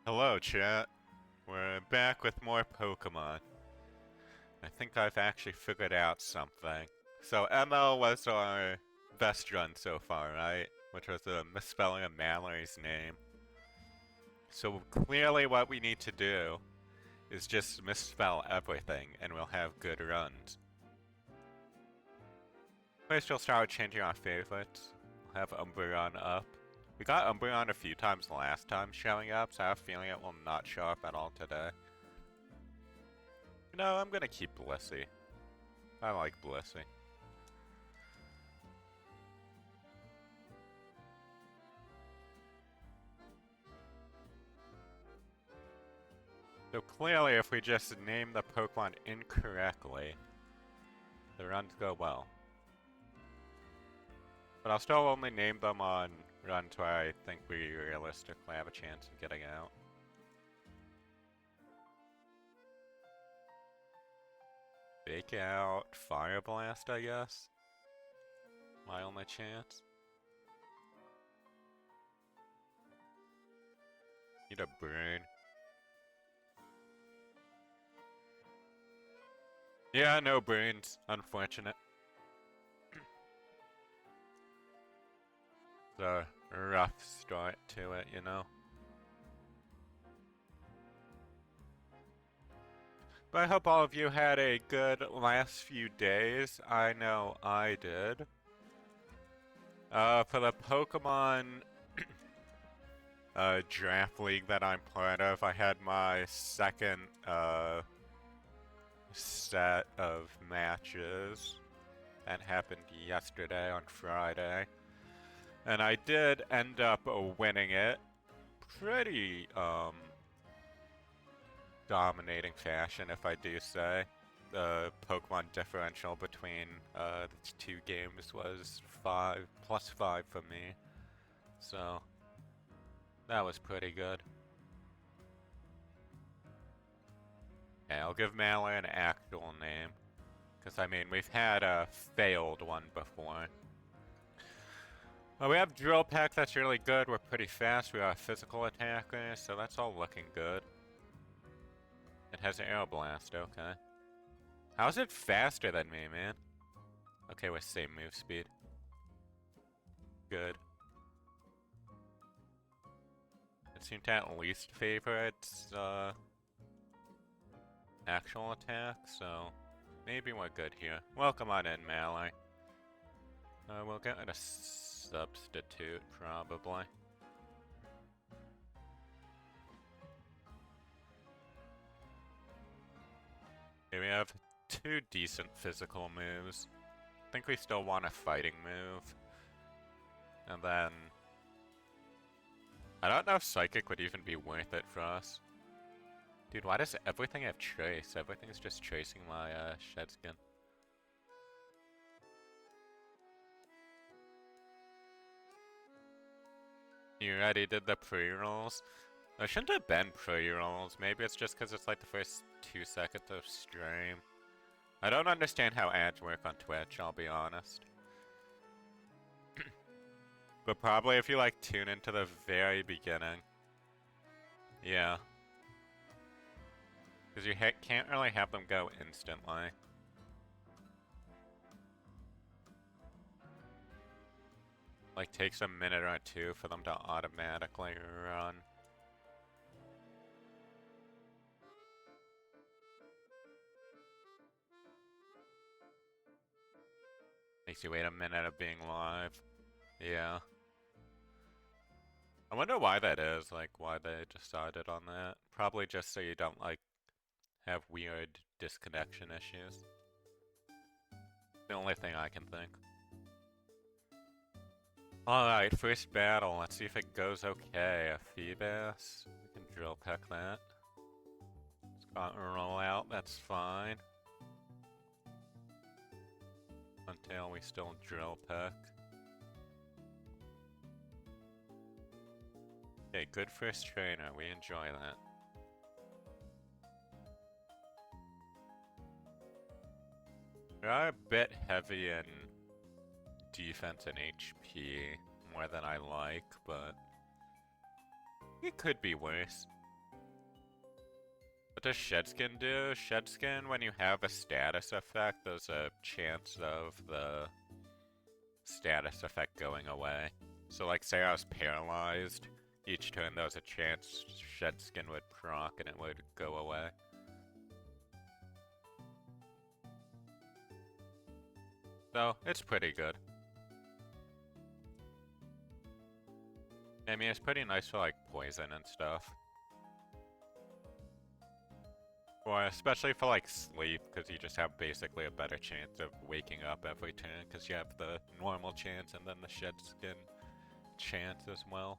Hello, chat. We're back with more Pokemon. I think I've actually figured out something. So ML was our best run so far, right? Which was a misspelling of Mallory's name. So clearly what we need to do is just misspell everything and we'll have good runs. First we'll start changing our favorites. We'll have Umbreon up. We got Umbreon a few times last time showing up, so I have a feeling it will not show up at all today. No, I'm gonna keep Blissey. I like Blissey. So clearly, if we just name the Pokemon incorrectly, the runs go well. But I'll still only name them on runs where I think we realistically have a chance of getting out. Fake out Fire Blast, I guess. My only chance. Need a Burn. Yeah, no Burns. Unfortunate. It's a rough start to it, you know? But I hope all of you had a good last few days. I know I did. For the Pokemon draft league that I'm part of, I had my second set of matches. That happened yesterday on Friday. And I did end up winning it pretty dominating fashion, if I do say. The Pokemon differential between the two games was +5 for me. So that was pretty good. Okay, I'll give Mallory an actual name. Because, I mean, we've had a failed one before. Well, we have Drill Peck, that's really good. We're pretty fast. We are a physical attacker, so that's all looking good. It has Aeroblast, okay. How is it faster than me, man? Okay, we're same move speed. Good. It seemed to at least favor its actual attack, so maybe we're good here. Welcome on in, Mallory. We'll get a substitute, probably. Okay, we have two decent physical moves. I think we still want a fighting move. And then... I don't know if Psychic would even be worth it for us. Dude, why does everything have Trace? Everything's just tracing my Shedskin. You already did the pre-rolls? There shouldn't have been pre-rolls. Maybe it's just because it's like the first 2 seconds of stream. I don't understand how ads work on Twitch, I'll be honest. But probably if you like tune into the very beginning. Yeah. Because you can't really have them go instantly. Like, takes a minute or two for them to automatically run. Makes you wait a minute of being live. Yeah. I wonder why that is, like, why they decided on that. Probably just so you don't, like, have weird disconnection issues. The only thing I can think. Alright, first battle. Let's see if it goes okay. A Feebas. We can drill peck that. It's got a roll out, that's fine. Until we still drill peck. Okay, good first trainer. We enjoy that. We are a bit heavy in defense and HP, more than I like, but it could be worse. What does Shedskin do? Shedskin, when you have a status effect, there's a chance of the status effect going away. So like say I was paralyzed, each turn there was a chance Shedskin would proc and it would go away. So, it's pretty good. I mean, it's pretty nice for like poison and stuff. Or especially for like sleep, because you just have basically a better chance of waking up every turn, because you have the normal chance and then the Shedskin chance as well.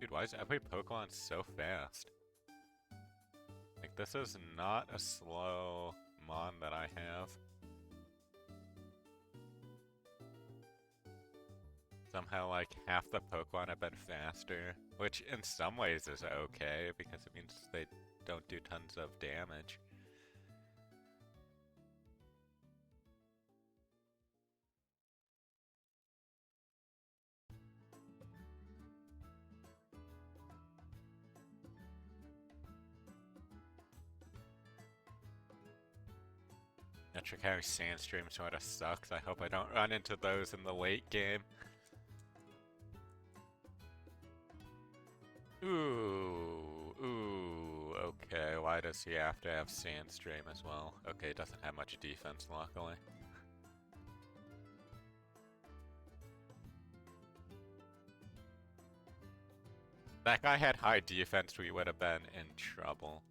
Dude, why is every Pokemon so fast? Like, this is not a slow Mon that I have. Somehow, like, half the Pokemon have been faster, which in some ways is okay, because it means they don't do tons of damage. Electric Sandstream sorta sucks. I hope I don't run into those in the late game. Ooh, okay, why does he have to have Sandstream as well? Okay, doesn't have much defense, luckily. If that guy had high defense, we would have been in trouble.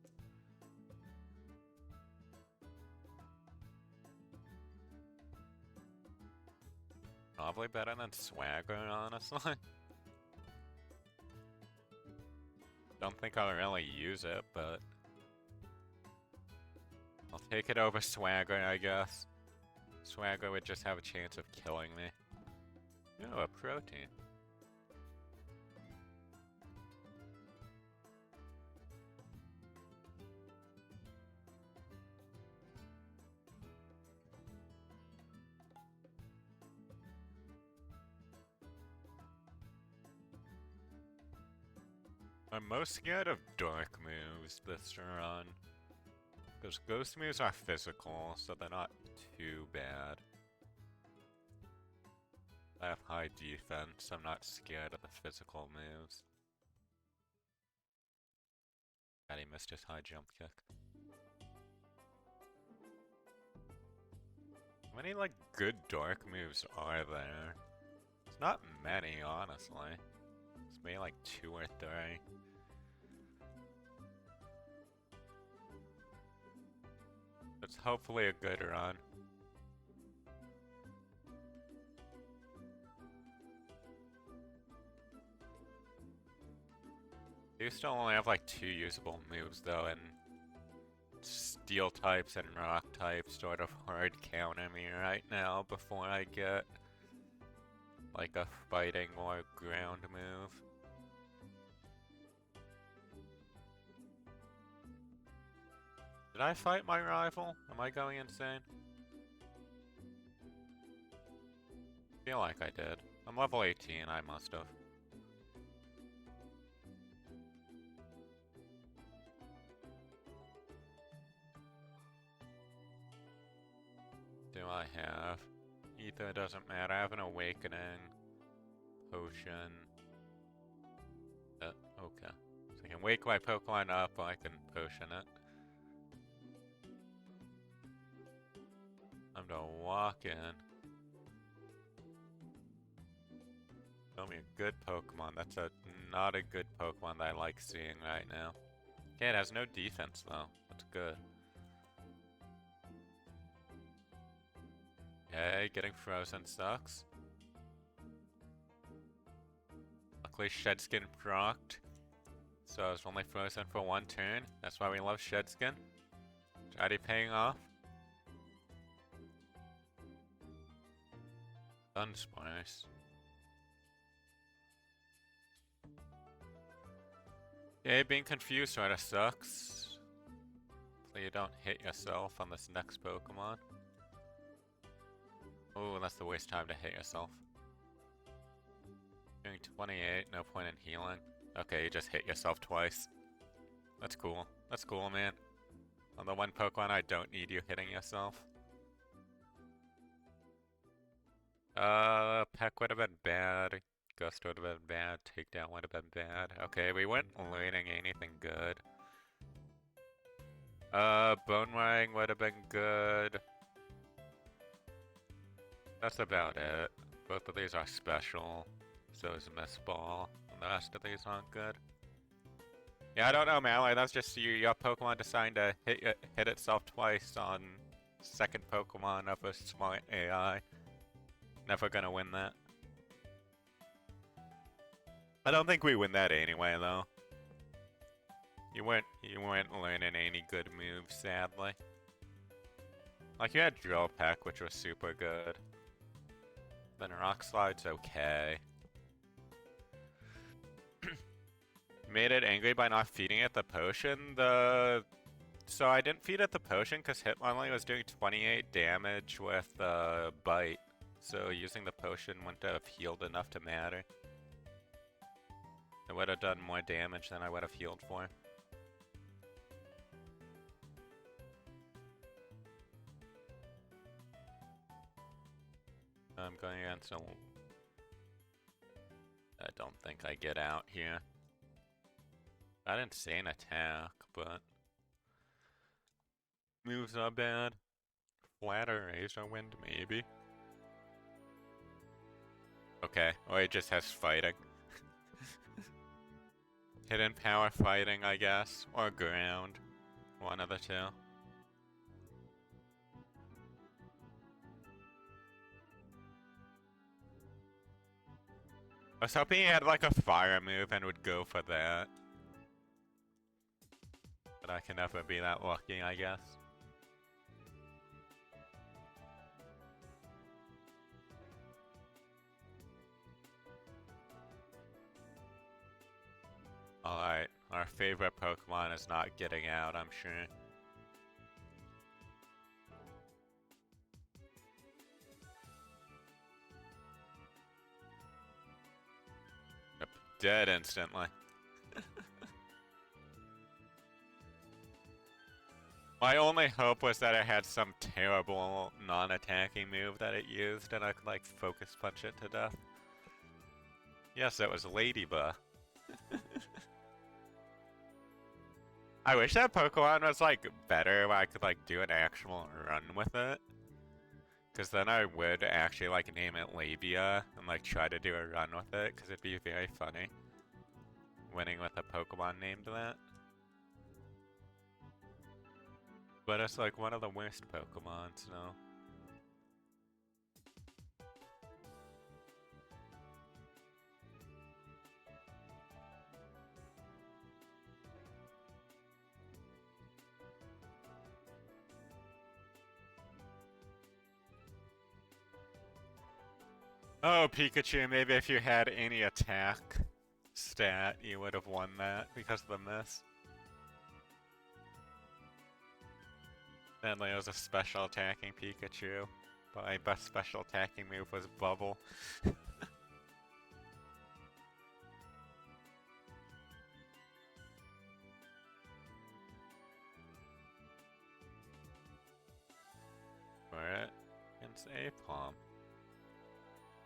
Probably better than Swagger, honestly. Don't think I'll really use it, but I'll take it over Swagger, I guess. Swagger would just have a chance of killing me. Oh, a protein. I'm most scared of dark moves this run. Because ghost moves are physical, so they're not too bad. I have high defense, I'm not scared of the physical moves. God, he missed his high jump kick. How many, like, good dark moves are there? It's not many, honestly. It's maybe like 2 or 3. It's hopefully a good run. You still only have like 2 usable moves though, and steel types and rock types sort of hard counter me right now before I get like a fighting or ground move. Did I fight my rival? Am I going insane? I feel like I did. I'm level 18, I must have. Do I have? Ether doesn't matter. I have an awakening potion. Okay. So I can wake my Pokemon up or I can potion it. I'm gonna walk in. Show me a good Pokemon. That's not a good Pokemon that I like seeing right now. Okay, it has no defense though. That's good. Okay, getting frozen sucks. Luckily Shedskin procced. So I was only frozen for 1 turn. That's why we love Shedskin. It's already paying off. Dunsparce. Okay, being confused sorta sucks. So you don't hit yourself on this next Pokemon. Oh, that's the worst time to hit yourself. Doing doing 28, no point in healing. Okay, you just hit yourself twice. That's cool. That's cool, man. On the one Pokemon, I don't need you hitting yourself. Peck would have been bad. Ghost would have been bad. Takedown would have been bad. Okay, we weren't learning anything good. Bone Ring would have been good. That's about it. Both of these are special. So is Miss Ball. And the rest of these aren't good. Yeah, I don't know, Mallory. That's just your Pokemon deciding to hit itself twice on second Pokemon of a smart AI. Never gonna win that. I don't think we win that anyway, though. You weren't learning any good moves, sadly. Like, you had Drill Peck, which was super good. Then Rock Slide's okay. Made it angry by not feeding it the potion. So I didn't feed it the potion because Hitmonlee was doing 28 damage with Bite. So using the potion wouldn't have healed enough to matter. It would have done more damage than I would have healed for. I'm going against a... I don't think I get out here. Not insane attack, but... Moves are bad. Flat or Razor Wind, maybe. Okay, or it just has fighting. Hidden power fighting, I guess. Or ground. One of the two. I was hoping he had like a fire move and would go for that. But I can never be that lucky, I guess. Alright, our favorite Pokemon is not getting out, I'm sure. Yep, dead instantly. My only hope was that it had some terrible non-attacking move that it used and I could like focus punch it to death. Yes, it was Ladybug. I wish that Pokemon was like better where I could like do an actual run with it. Cause then I would actually like name it Labia and like try to do a run with it cause it'd be very funny. Winning with a Pokemon named that. But it's like one of the worst Pokemon, so... Oh, Pikachu, maybe if you had any attack stat, you would have won that because of the miss. Sadly, it was a special attacking Pikachu, but my best special attacking move was Bubble. For it, against Apom.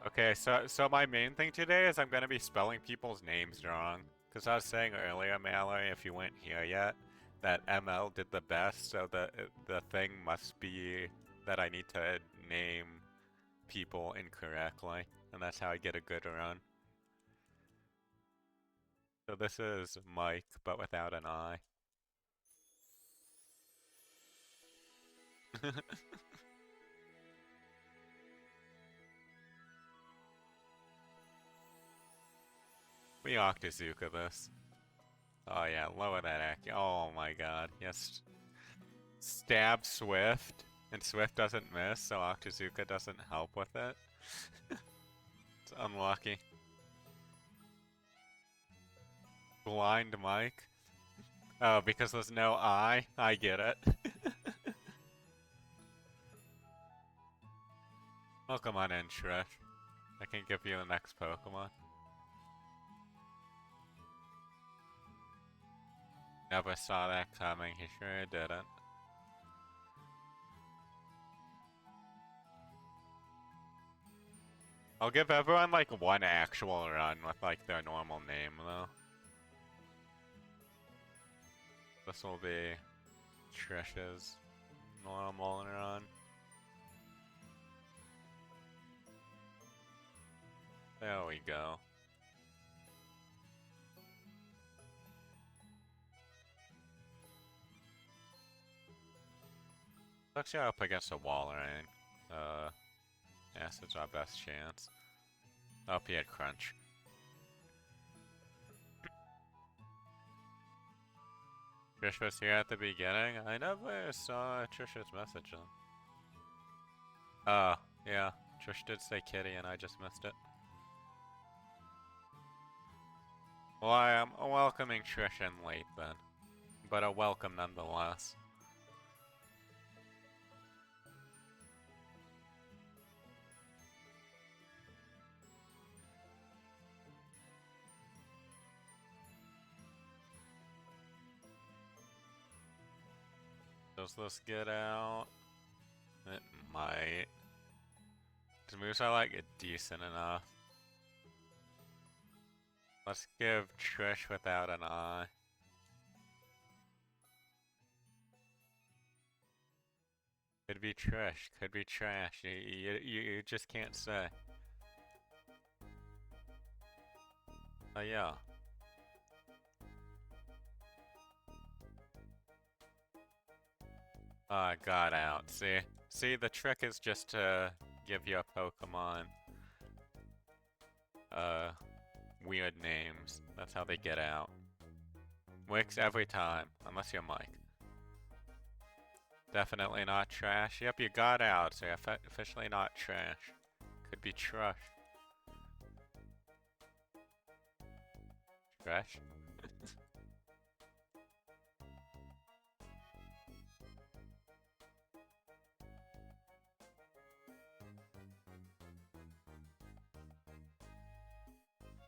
Okay, so my main thing today is I'm gonna be spelling people's names wrong. Cause I was saying earlier, Mallory, if you weren't here yet, that ML did the best, so the thing must be that I need to name people incorrectly, and that's how I get a good run. So this is Mike, but without an I. We Octazooka this. Oh yeah, lower that act. Oh my god, yes. Stab Swift, and Swift doesn't miss, so Octazooka doesn't help with it. It's unlucky. Blind Mike. Oh, because there's no I? I get it. Welcome on in, Trish. I can give you the next Pokemon. Never saw that coming, he sure didn't. I'll give everyone like one actual run with like their normal name though. This will be Trish's normal run. There we go. Actually up against a wall, right? Acid's our best chance. Oh, he had crunch. Trish was here at the beginning? I never saw Trish's message then. Yeah. Trish did say kitty and I just missed it. Well, I am welcoming Trish in late then. But a welcome nonetheless. Does this get out? It might. His moves are like decent enough. Let's give Trish without an eye. Could be Trish, could be trash. You just can't say. Oh yeah. Got out. See, the trick is just to give your Pokemon weird names. That's how they get out. Works every time, unless you're Mike. Definitely not trash. Yep, you got out, so you're officially not trash. Could be trash. Trash?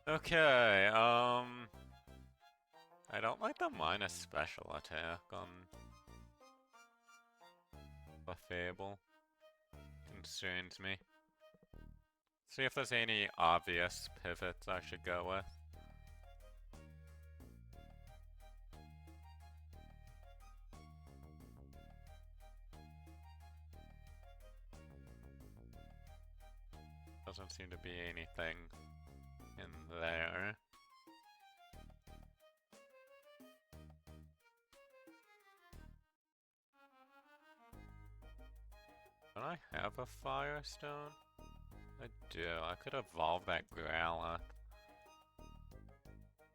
Okay, I don't like the minus special attack on the Fable. Concerns me. See if there's any obvious pivots I should go with. Doesn't seem to be anything in there. Don't I have a Firestone? I do. I could evolve that Growlithe.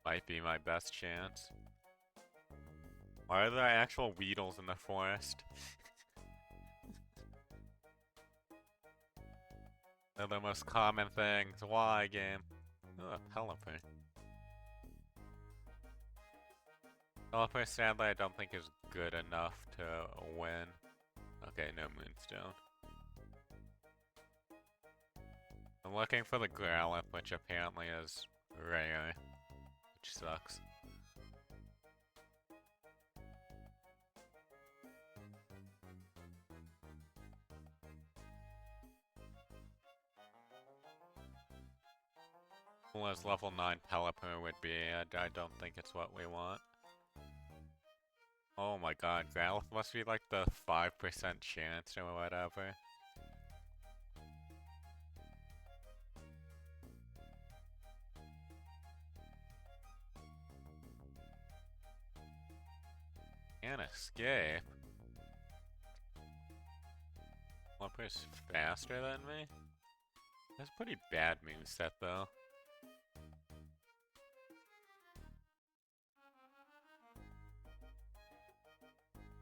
Might be my best chance. Why are there actual Weedles in the forest? They're the most common things. Why, game? Oh, a Pelipper. Pelipper, sadly, I don't think is good enough to win. Okay, no Moonstone. I'm looking for the Growlithe, which apparently is rare, which sucks. Well, as level 9 Pelipper would be, I don't think it's what we want. Oh my god, Growlithe must be like the 5% chance or whatever. Can't escape. Pelipper's faster than me? That's a pretty bad moveset though.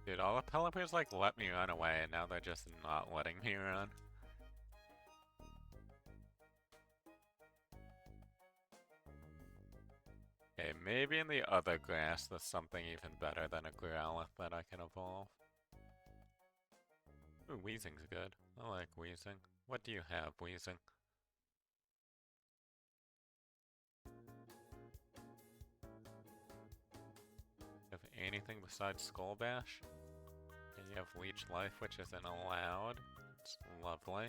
Dude, all the Pelippers like let me run away and now they're just not letting me run. Okay, maybe in the other grass there's something even better than a Growlithe that I can evolve. Ooh, Weezing's good. I like Weezing. What do you have, Weezing? Have anything besides Skull Bash. And you have Leech Life, which isn't allowed. It's lovely.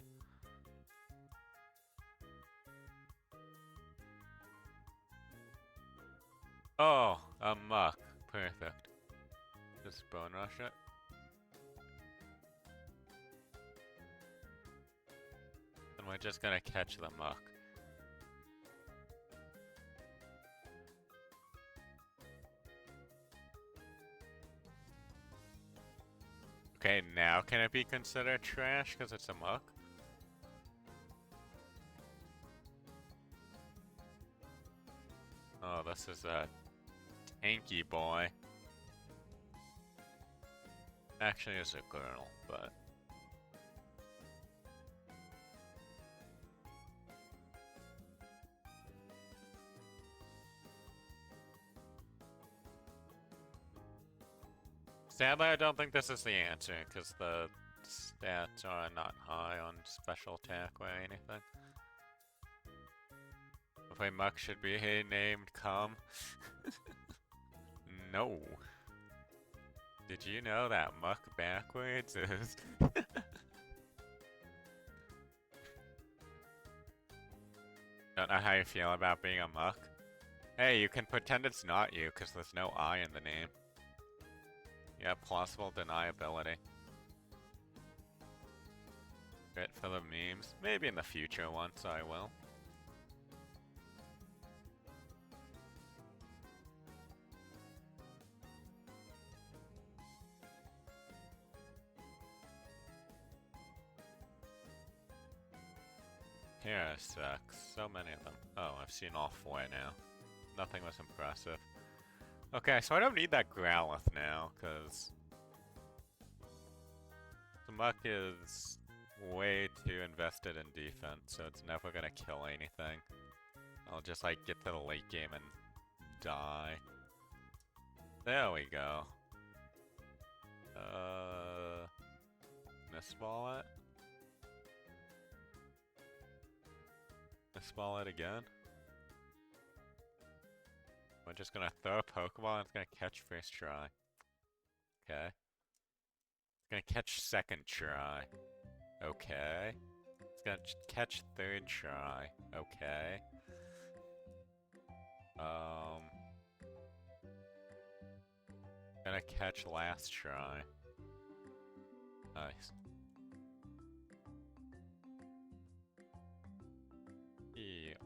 Oh, a Muck. Perfect. Just Bone Rush it. And we're just gonna catch the Muck. Okay, now can it be considered trash because it's a Muck? Oh, this is a tanky boy. Actually, it's a girl, but... Sadly, I don't think this is the answer, because the stats are not high on special attack or anything. If a Muck should be named Cum. No. Did you know that Muck backwards is... Don't know how you feel about being a Muck. Hey, you can pretend it's not you, because there's no I in the name. Yeah, plausible deniability. Great for the memes. Maybe in the future once I will. Here sucks. So many of them. Oh, I've seen all 4 now. Nothing was impressive. Okay, so I don't need that Growlithe now, because the Muck is way too invested in defense, so it's never gonna kill anything. I'll just like get to the late game and die. There we go. Missball it? Missball it again? We're just gonna throw a Pokeball and it's gonna catch first try. Okay. It's gonna catch second try. Okay. It's gonna catch third try. Okay. Gonna catch last try. Nice. E-R-S-H.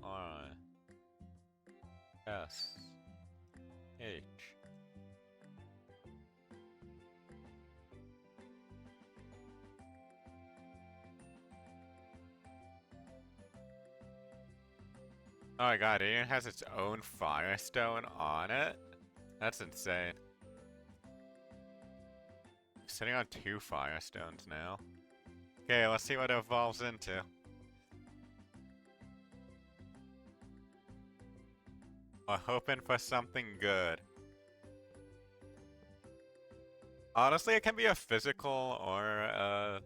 Oh my god, it even has its own Firestone on it? That's insane. Sitting on 2 Firestones now. Okay, let's see what it evolves into. We're hoping for something good. Honestly, it can be a physical or a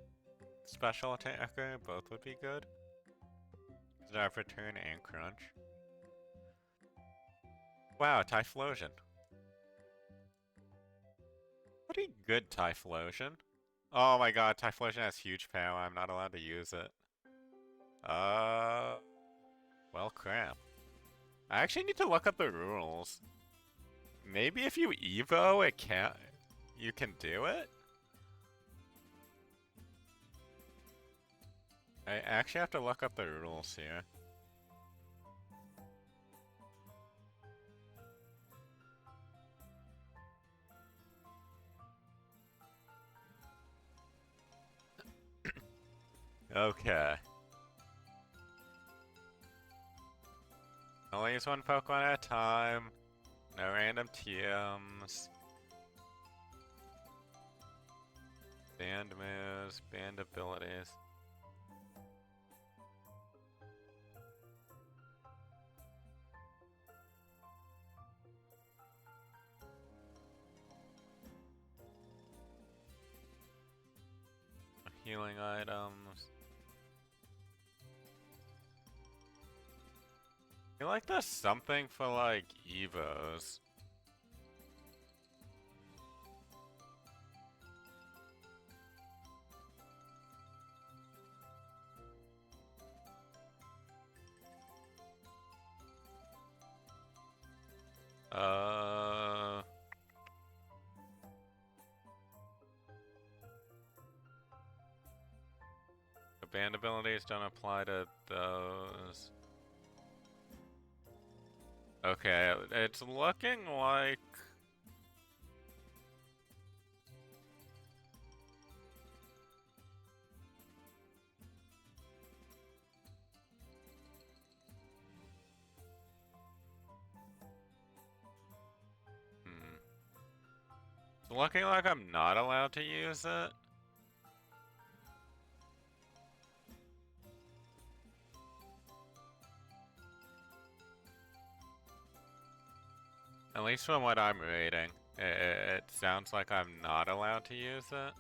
special attacker. Both would be good. Does it have Return and Crunch? Wow, Typhlosion. Pretty good Typhlosion. Oh my god, Typhlosion has huge power. I'm not allowed to use it. Well, crap. I actually need to look up the rules. Maybe if you Evo, it can't... You can do it? I actually have to look up the rules here. Okay. Only use 1 Pokemon at a time. No random TMs. Banned moves, banned abilities. Healing items. I feel like there's something for like Evos. band abilities don't apply to those. Okay, it's looking like... It's looking like I'm not allowed to use it. At least from what I'm reading, it sounds like I'm not allowed to use it.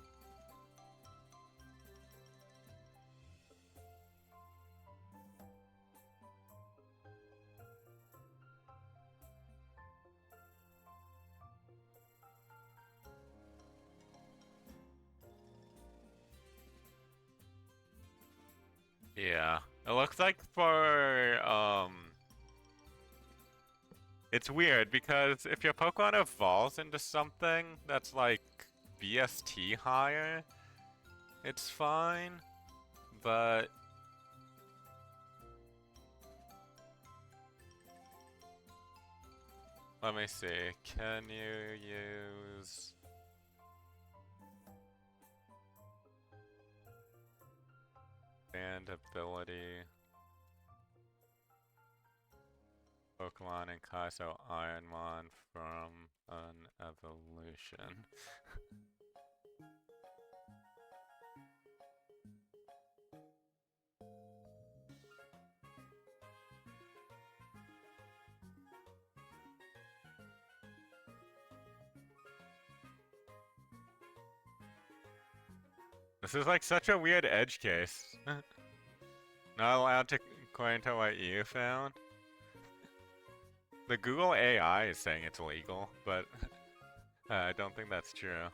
Yeah, it looks like for, it's weird because if your Pokemon evolves into something that's like BST higher, it's fine, but... Let me see, can you use... Band ability... Pokemon in Kaizo Ironmon from an evolution. This is like such a weird edge case. Not allowed to, according to what you found. The Google AI is saying it's legal, but I don't think that's true.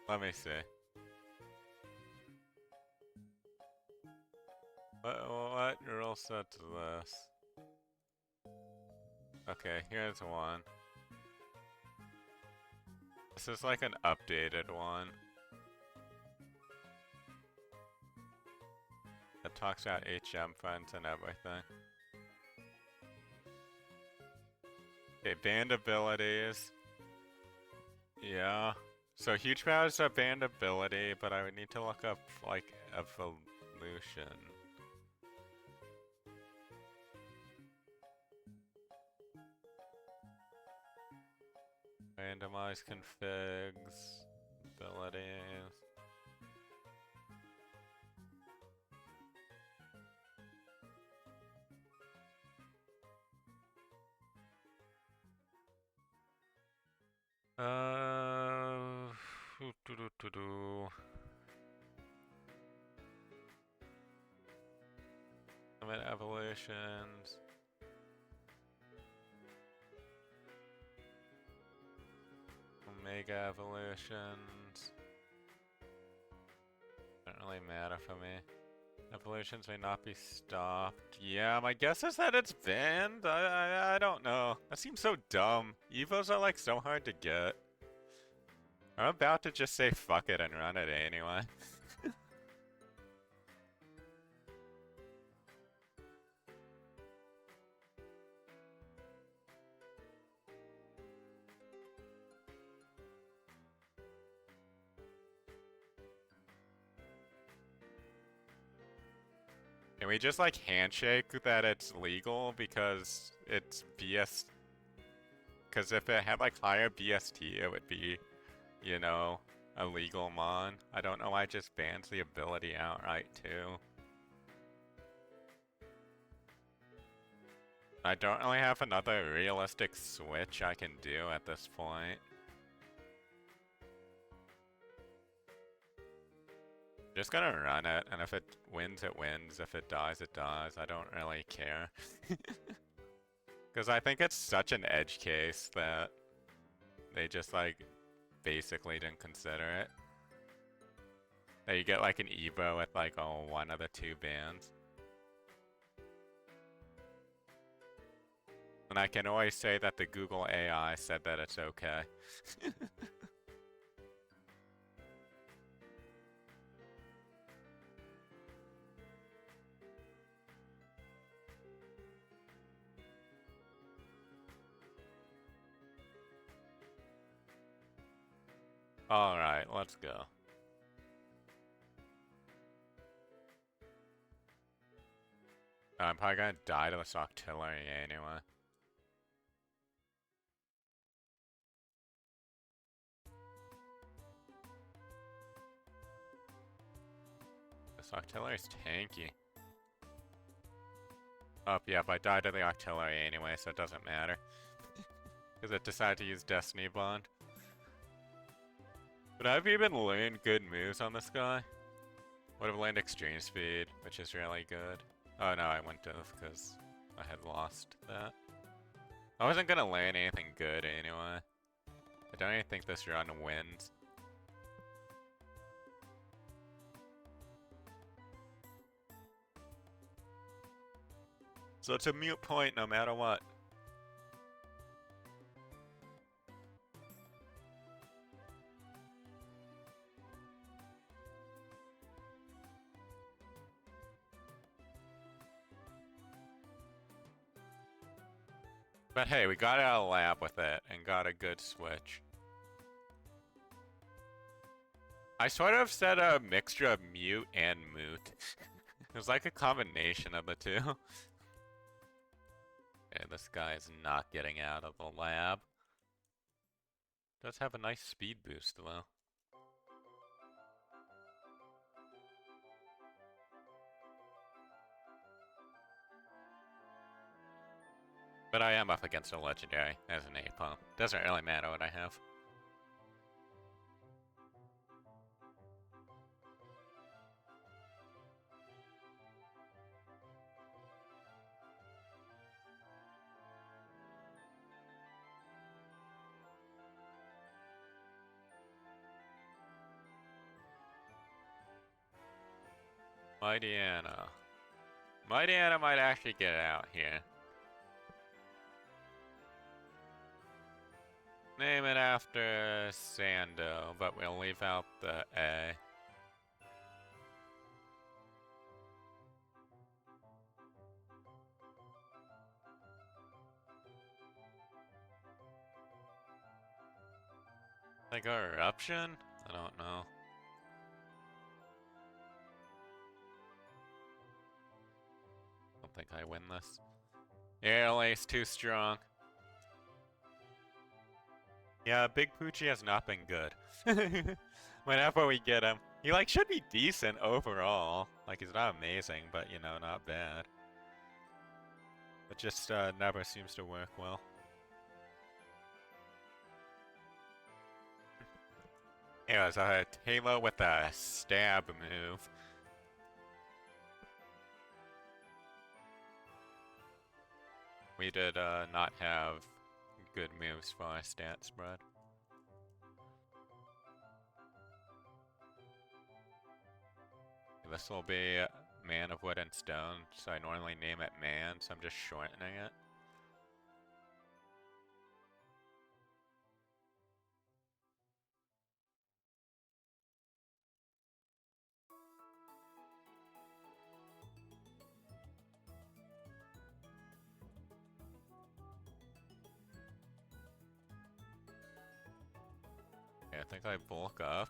Let me see. What rule set is this? Okay, here's one. This is like an updated one. That talks about HM funds and everything. Okay, band abilities. Yeah. So huge powers are band ability, but I would need to look up like evolution. Randomize configs, abilities. Limit evolutions. Omega evolutions. Don't really matter for me. Evolutions may not be stopped. Yeah, my guess is that it's banned. I don't know. That seems so dumb. Evos are like so hard to get. I'm about to just say fuck it and run it anyway. Can we just like handshake that it's legal because it's BS? Because if it had like higher BST, it would be, you know, a legal mon. I don't know why it just bans the ability outright too. I don't really have another realistic switch I can do at this point. Just gonna run it, and if it wins, it wins. If it dies, it dies. I don't really care. Because I think it's such an edge case that they just, like, basically didn't consider it. That you get, like, an Evo with, like, oh, one of the two bands. And I can always say that the Google AI said that it's okay. Alright, let's go. I'm probably gonna die to this artillery anyway. This artillery's tanky. Oh, yeah, I died to the artillery anyway, so it doesn't matter. Because it decided to use Destiny Bond. But I've even learned good moves on this guy. Would have learned extreme speed, which is really good. Oh no, I went to because I had lost that. I wasn't gonna learn anything good anyway. I don't even think this run wins. So it's a mute point no matter what. But hey, we got out of the lab with it and got a good switch. I sort of said a mixture of mute and moot. It was like a combination of the two. Okay, this guy is not getting out of the lab. Does have a nice speed boost though. But I am up against a legendary as an A-pump. Doesn't really matter what I have. Mighty Anna. Mighty Anna might actually get out here. Name it after Sando, but we'll leave out the A. Like Eruption? I don't know. Don't think I win this. Air Ace too strong. Yeah, Big Poochie has not been good. Whenever we get him, he like should be decent overall. Like he's not amazing, but you know, not bad. It just never seems to work well. Anyways, Halo with a stab move. We did not have good moves for our stat spread. This will be Man of Wood and Stone, so I normally name it Man, so I'm just shortening it. Okay, I think I bulk up,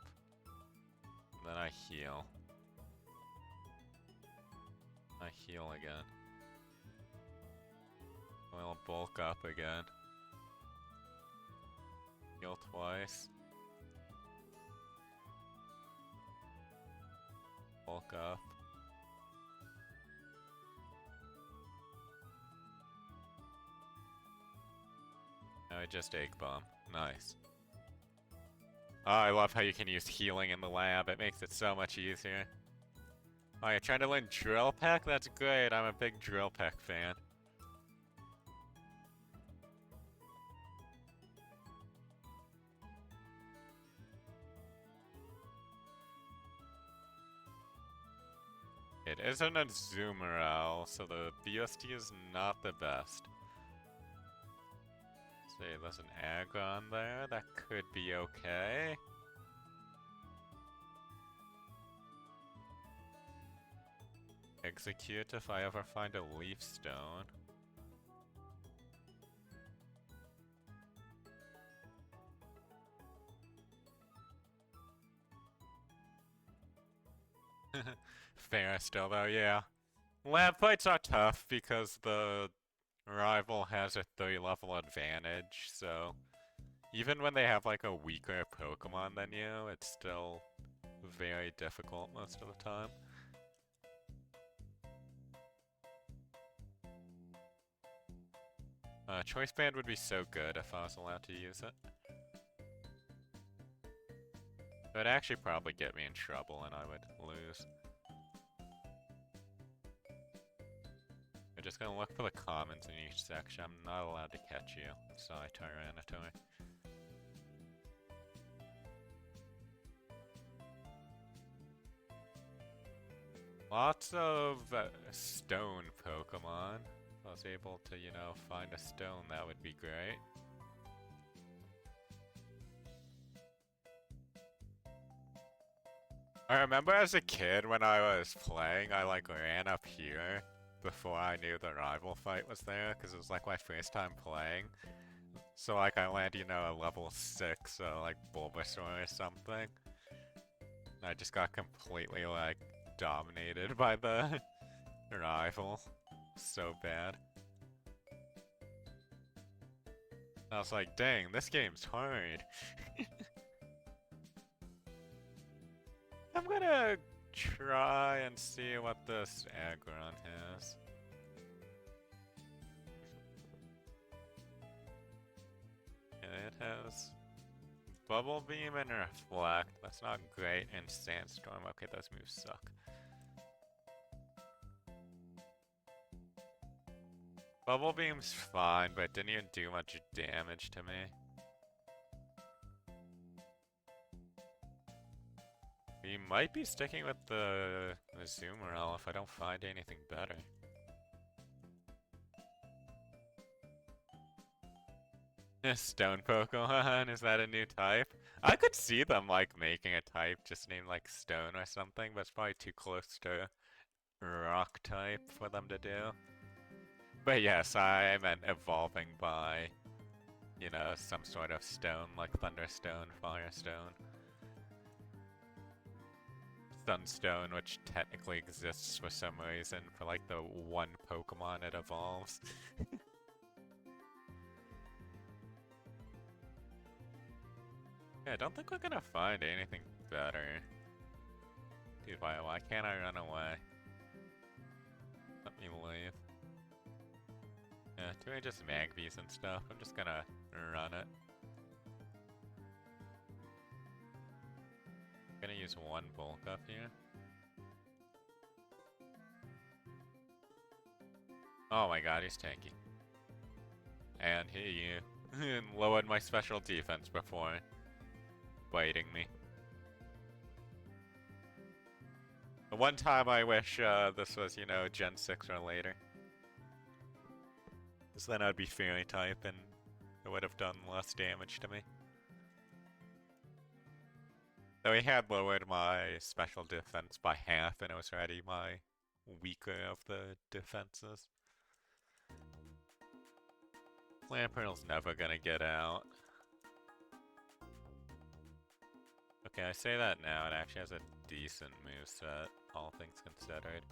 then I heal. I heal again. We'll bulk up again. Heal twice. Bulk up. Now I just egg bomb. Nice. Oh, I love how you can use healing in the lab. It makes it so much easier. Oh, you're trying to learn Drill Peck? That's great. I'm a big Drill Peck fan. It isn't a Zoomerel, so the BST is not the best. See, there's an Aggron there. That could be okay. Execute if I ever find a Leaf Stone. Fair still though, yeah. Lab fights are tough because the rival has a 3 level advantage, so even when they have like a weaker Pokemon than you, it's still very difficult most of the time. Choice Band would be so good if I was allowed to use it. It would actually probably get me in trouble and I would lose. I'm just gonna look for the commons in each section. I'm not allowed to catch you. Sorry, Tyranitar. Lots of stone Pokemon. If I was able to, you know, find a stone, that would be great. I remember as a kid when I was playing, I like ran up here before I knew the rival fight was there, because it was like my first time playing. So like I landed, you know, a level 6, like Bulbasaur or something. I just got completely like dominated by the rival. So bad. I was like, dang, this game's hard. I'm gonna try and see what this Aggron has. It has Bubble Beam and Reflect. That's not great. And Sandstorm. Okay, those moves suck. Bubble Beam's fine, but it didn't even do much damage to me. We might be sticking with the Azumarill if I don't find anything better. Stone Pokemon, is that a new type? I could see them like making a type just named like Stone or something, but it's probably too close to Rock type for them to do. But yes, I meant evolving by, you know, some sort of stone like Thunderstone, Firestone. Sunstone, which technically exists for some reason for like the one Pokemon it evolves. Yeah, I don't think we're gonna find anything better. Dude, why can't I run away? Let me leave. Yeah, doing just Magpies and stuff. I'm just gonna run it. Gonna use one bulk up here. Oh my god, he's tanky. And he lowered my special defense before biting me. The one time I wish this was, you know, Gen 6 or later. Because then I'd be Fairy type and it would have done less damage to me. Though he had lowered my special defense by half and it was already my weaker of the defenses. Lampearl's never gonna get out. Okay, I say that now, it actually has a decent moveset, all things considered.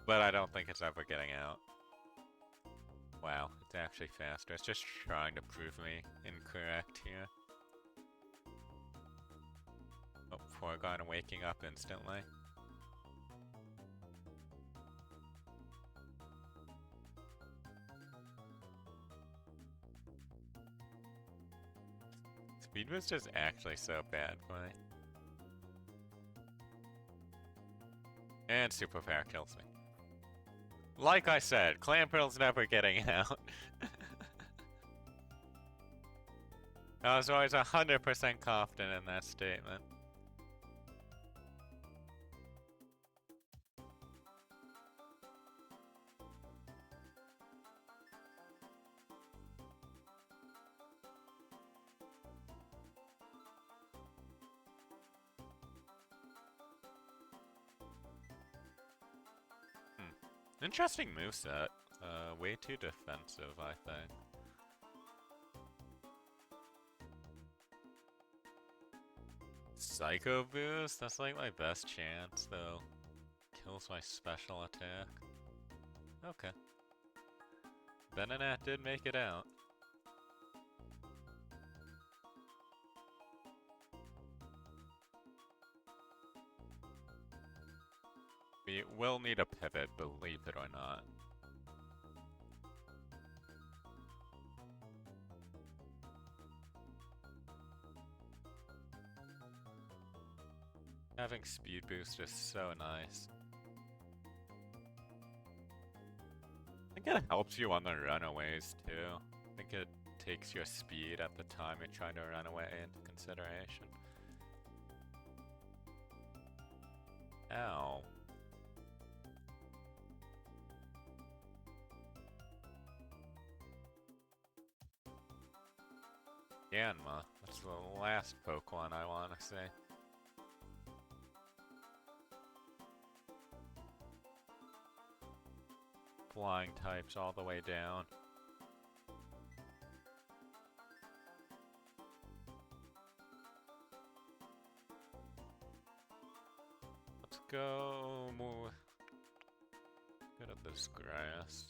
But I don't think it's ever getting out. Wow, it's actually faster. It's just trying to prove me incorrect here. Oh, Porygon waking up instantly. Speed Boost is actually so bad for me. And Super Power kills me. Like I said, Clamperl's never getting out. I was always 100% confident in that statement. Interesting moveset. Way too defensive, I think. Psycho Boost? That's like my best chance, though. Kills my special attack. Okay. Benonat did make it out. We will need a pivot, believe it or not. Having speed boost is so nice. I think it helps you on the runaways too. I think it takes your speed at the time you're trying to run away into consideration. Ow. Yanma. That's the last Pokemon I want to say. Flying types all the way down. Let's go more. Go to this grass.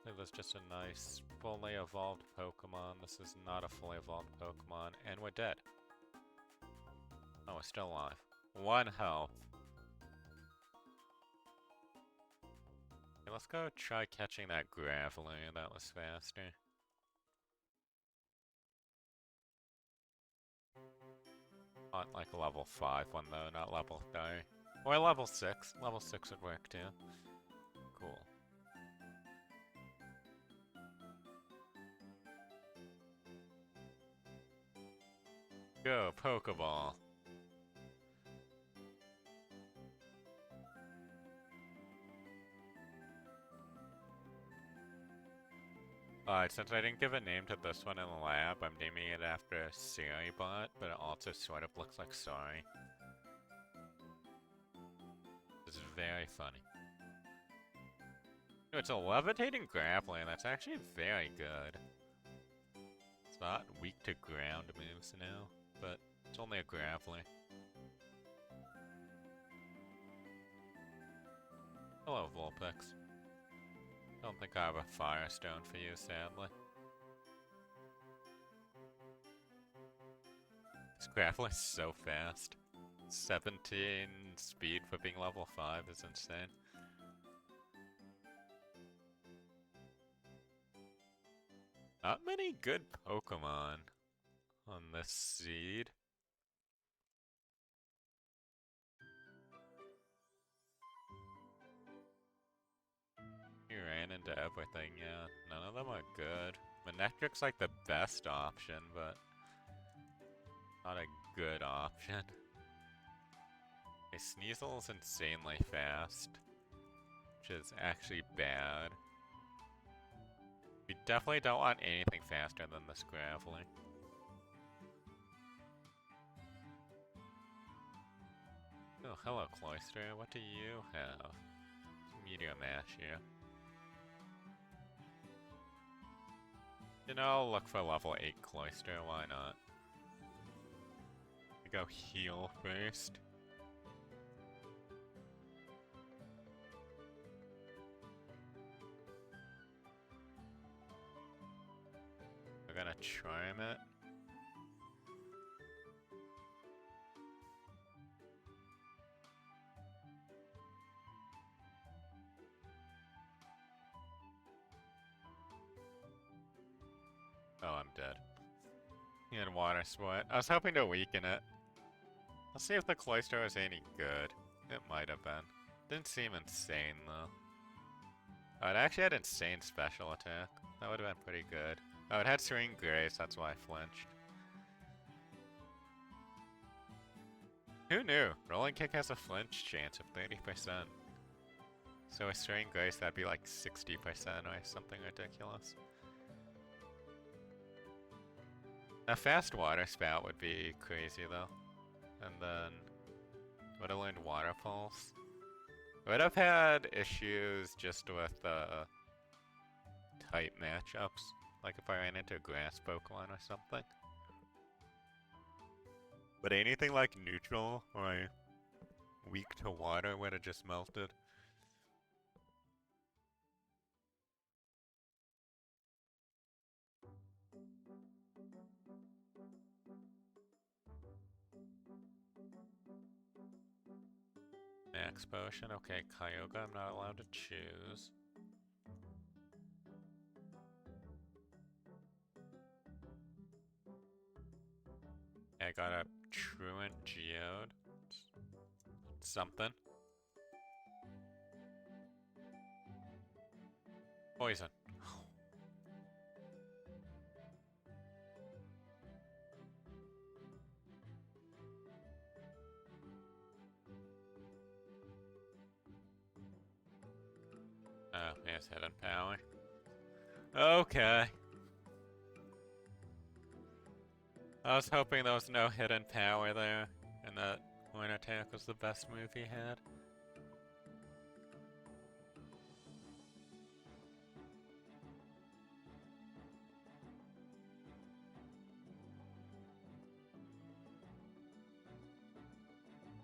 It was just a nice, fully evolved Pokemon. This is not a fully evolved Pokemon, and we're dead. Oh, we're still alive. 1 health. Okay, let's go try catching that Graveler. That was faster. Not like a level 5 one though, not level 3. Or level 6. Level 6 would work too. Cool. Go, Pokeball. Alright, since I didn't give a name to this one in the lab, I'm naming it after a Saribot, but it also sort of looks like Sorry. It's very funny. It's a levitating grappling, that's actually very good. It's not weak to ground moves now, but it's only a grappling. Hello, Vulpix. Don't think I have a Firestone for you, sadly. This grappling is so fast. 17 speed for being level 5 is insane. Not many good Pokemon on this seed. You ran into everything, yeah. None of them are good. Manectric's like the best option, but not a good option. Okay, Sneasel's insanely fast, which is actually bad. We definitely don't want anything faster than this Graveling. Oh, hello, Cloyster. What do you have? Meteor Mash here. You know, I'll look for level 8 Cloyster, why not? We go heal first. We're gonna charm it. Oh, I'm dead. He had water sport. I was hoping to weaken it. Let's see if the Cloyster was any good. It might have been. Didn't seem insane though. Oh, it actually had insane special attack. That would have been pretty good. Oh, it had Serene Grace, that's why I flinched. Who knew? Rolling Kick has a flinch chance of 30%. So with Serene Grace, that'd be like 60% or something ridiculous. A fast water spout would be crazy though. And then would have learned Water Pulse. Would have had issues just with type matchups. Like if I ran into a grass Pokemon or something. But anything like neutral or weak to water would have just melted. Max potion. Okay, Kyogre, I'm not allowed to choose. I got a Truant Geode. Something. Poison. Oh, yes, hidden power. Okay. I was hoping there was no hidden power there, and that Horn Attack was the best move he had.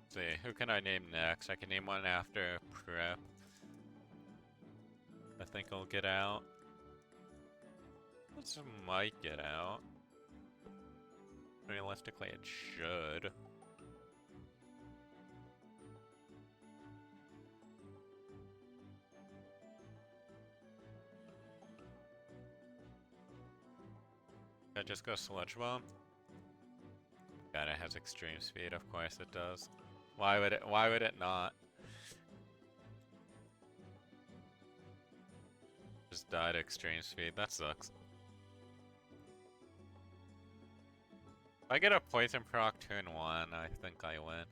Let's see, who can I name next? I can name one after Prep. I think it'll get out. This might get out. Realistically, it should. I just go Sludge Bomb? God, it has extreme speed, of course it does. Why would it not? Just died at extreme speed, that sucks. If I get a Poison proc turn 1, I think I win.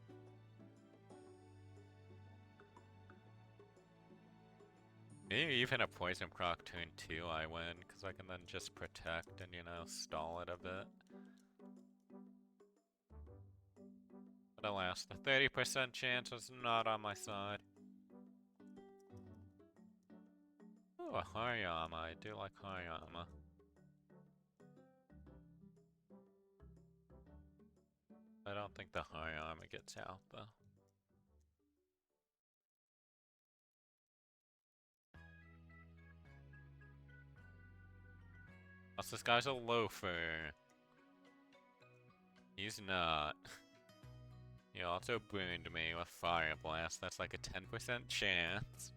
Maybe even a Poison proc turn 2 I win, because I can then just protect and, you know, stall it a bit. But alas, the 30% chance was not on my side. Ooh, a Hariyama. I do like Hariyama. I don't think the Hariyama gets out, though. Plus, this guy's a loafer. He's not. He also burned me with Fire Blast. That's like a 10% chance.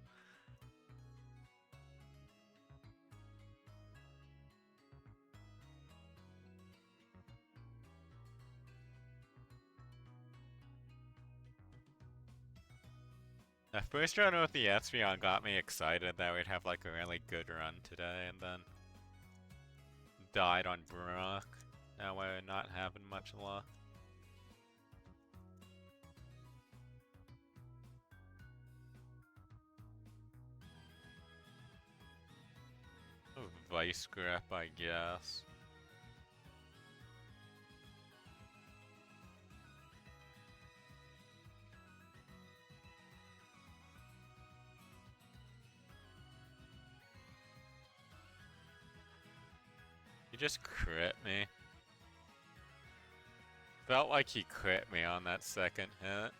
That first run with the Espeon got me excited that we'd have like a really good run today, and then died on Brock. Now we're not having much luck. Vice Grip, I guess. He just crit me. Felt like he crit me on that second hit.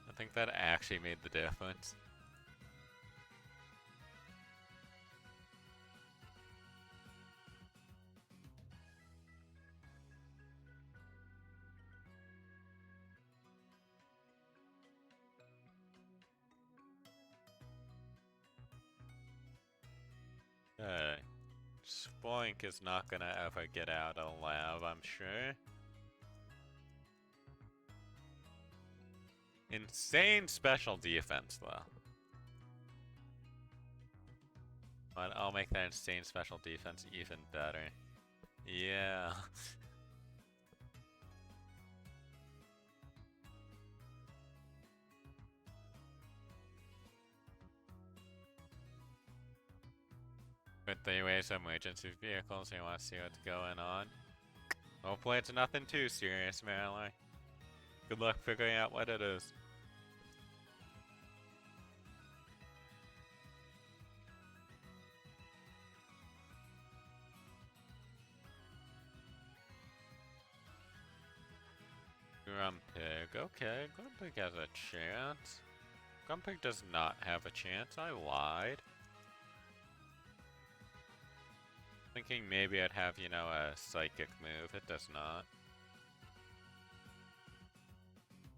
I think that actually made the difference. Okay. Spoink is not gonna ever get out of lab, I'm sure. Insane special defense, though. But I'll make that insane special defense even better. Yeah. With the ways emergency vehicles, you want to see what's going on. Hopefully it's nothing too serious, Malloy. Good luck figuring out what it is. Grumpig. Okay, Grumpig has a chance. Grumpig does not have a chance. I lied. Thinking maybe I'd have, you know, a psychic move. It does not.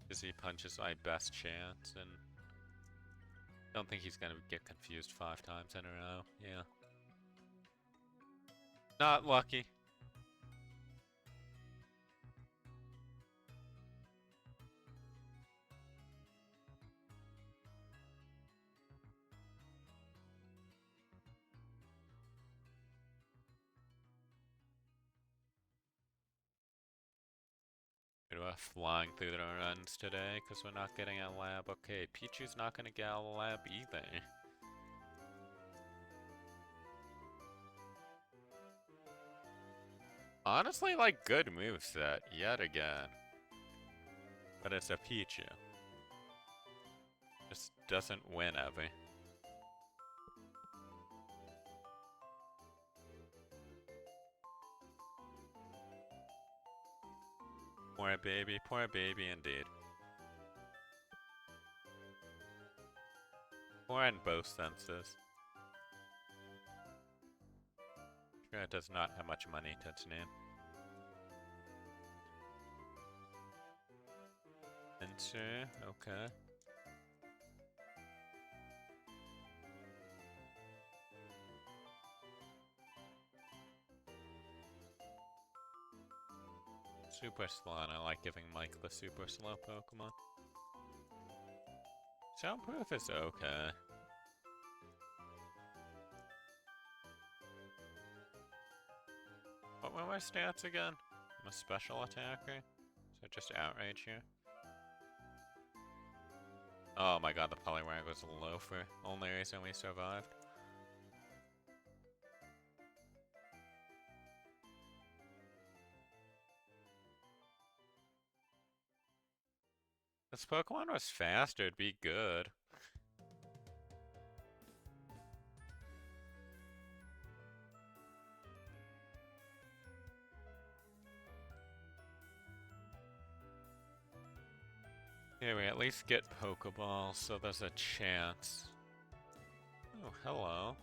Dizzy Punch is my best chance, and don't think he's gonna get confused 5 times in a row. Yeah. Not lucky. We're flying through the runs today because we're not getting a lab. Okay, Pichu's not gonna get a lab either. Honestly, like, good moveset yet again. But it's a Pichu. Just doesn't win ever. Poor baby indeed. Poor in both senses. Sure, it does not have much money to its name. Enter, okay. Super Slot, I like giving Mike the super slow Pokemon. Soundproof is okay. What were my stats again? I'm a special attacker? So just outrage here? Oh my god, the Poliwag was low for only reason we survived. This Pokemon was faster, it'd be good. Yeah, we at least get Pokeballs, so there's a chance. Oh, hello.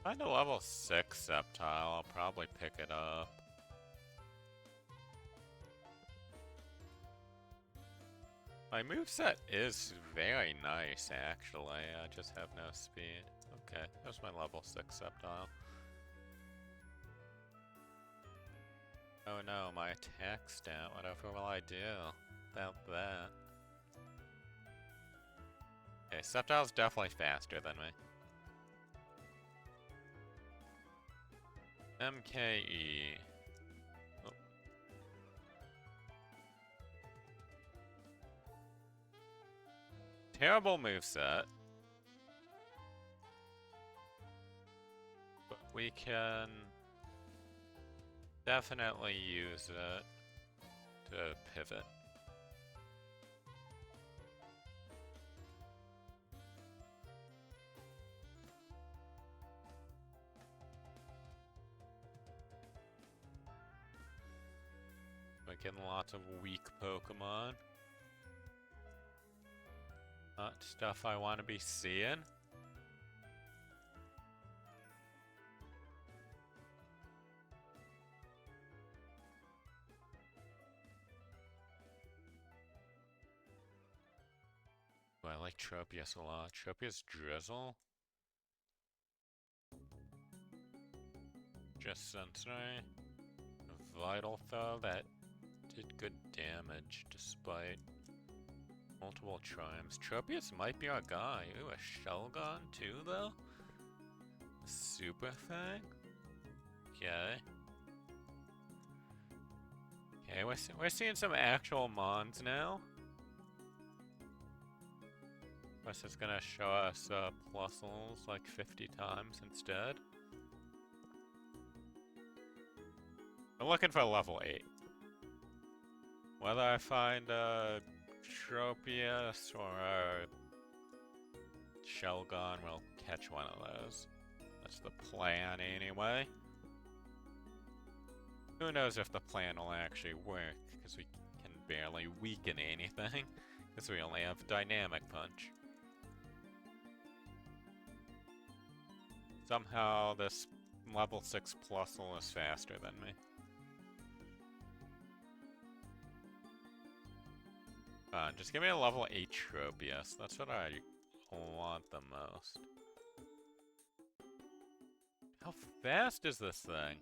Find a level 6 Sceptile, I'll probably pick it up. My moveset is very nice, actually. I just have no speed. Okay, there's my level 6 Sceptile. Oh no, my attack stat. Whatever will I do without that? Okay, Sceptile's definitely faster than me. MKE. Oh. Terrible moveset. But we can definitely use it to pivot. We're getting lots of weak Pokemon. Not stuff I want to be seeing. I like Tropius a lot. Tropius Drizzle. Just Sensory. Vital Throw that did good damage despite multiple triumphs. Tropius might be our guy. Ooh, a Shelgon too, though? A Super Fang? Okay. Okay, we're seeing some actual Mons now. Plus it's gonna show us Plusles like 50 times instead. I'm looking for level 8. Whether I find a Tropius or a Shelgon, we'll catch one of those. That's the plan anyway. Who knows if the plan will actually work, because we can barely weaken anything, because we only have Dynamic Punch. Somehow this level 6 Plusle is faster than me. Just give me a level 8 Tropius. That's what I want the most. How fast is this thing?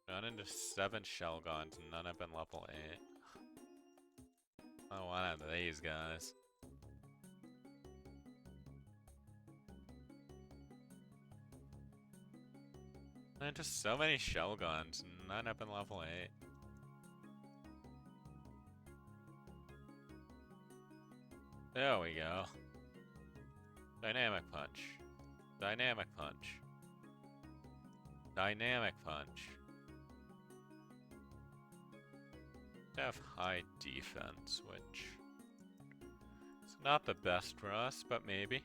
Run into 7 Shelgons, none have been level 8. I want one of these guys. Run into so many Shelgons, none have been level 8. There we go. Dynamic Punch. Dynamic Punch. Dynamic Punch. Have high defense, which is not the best for us, but maybe.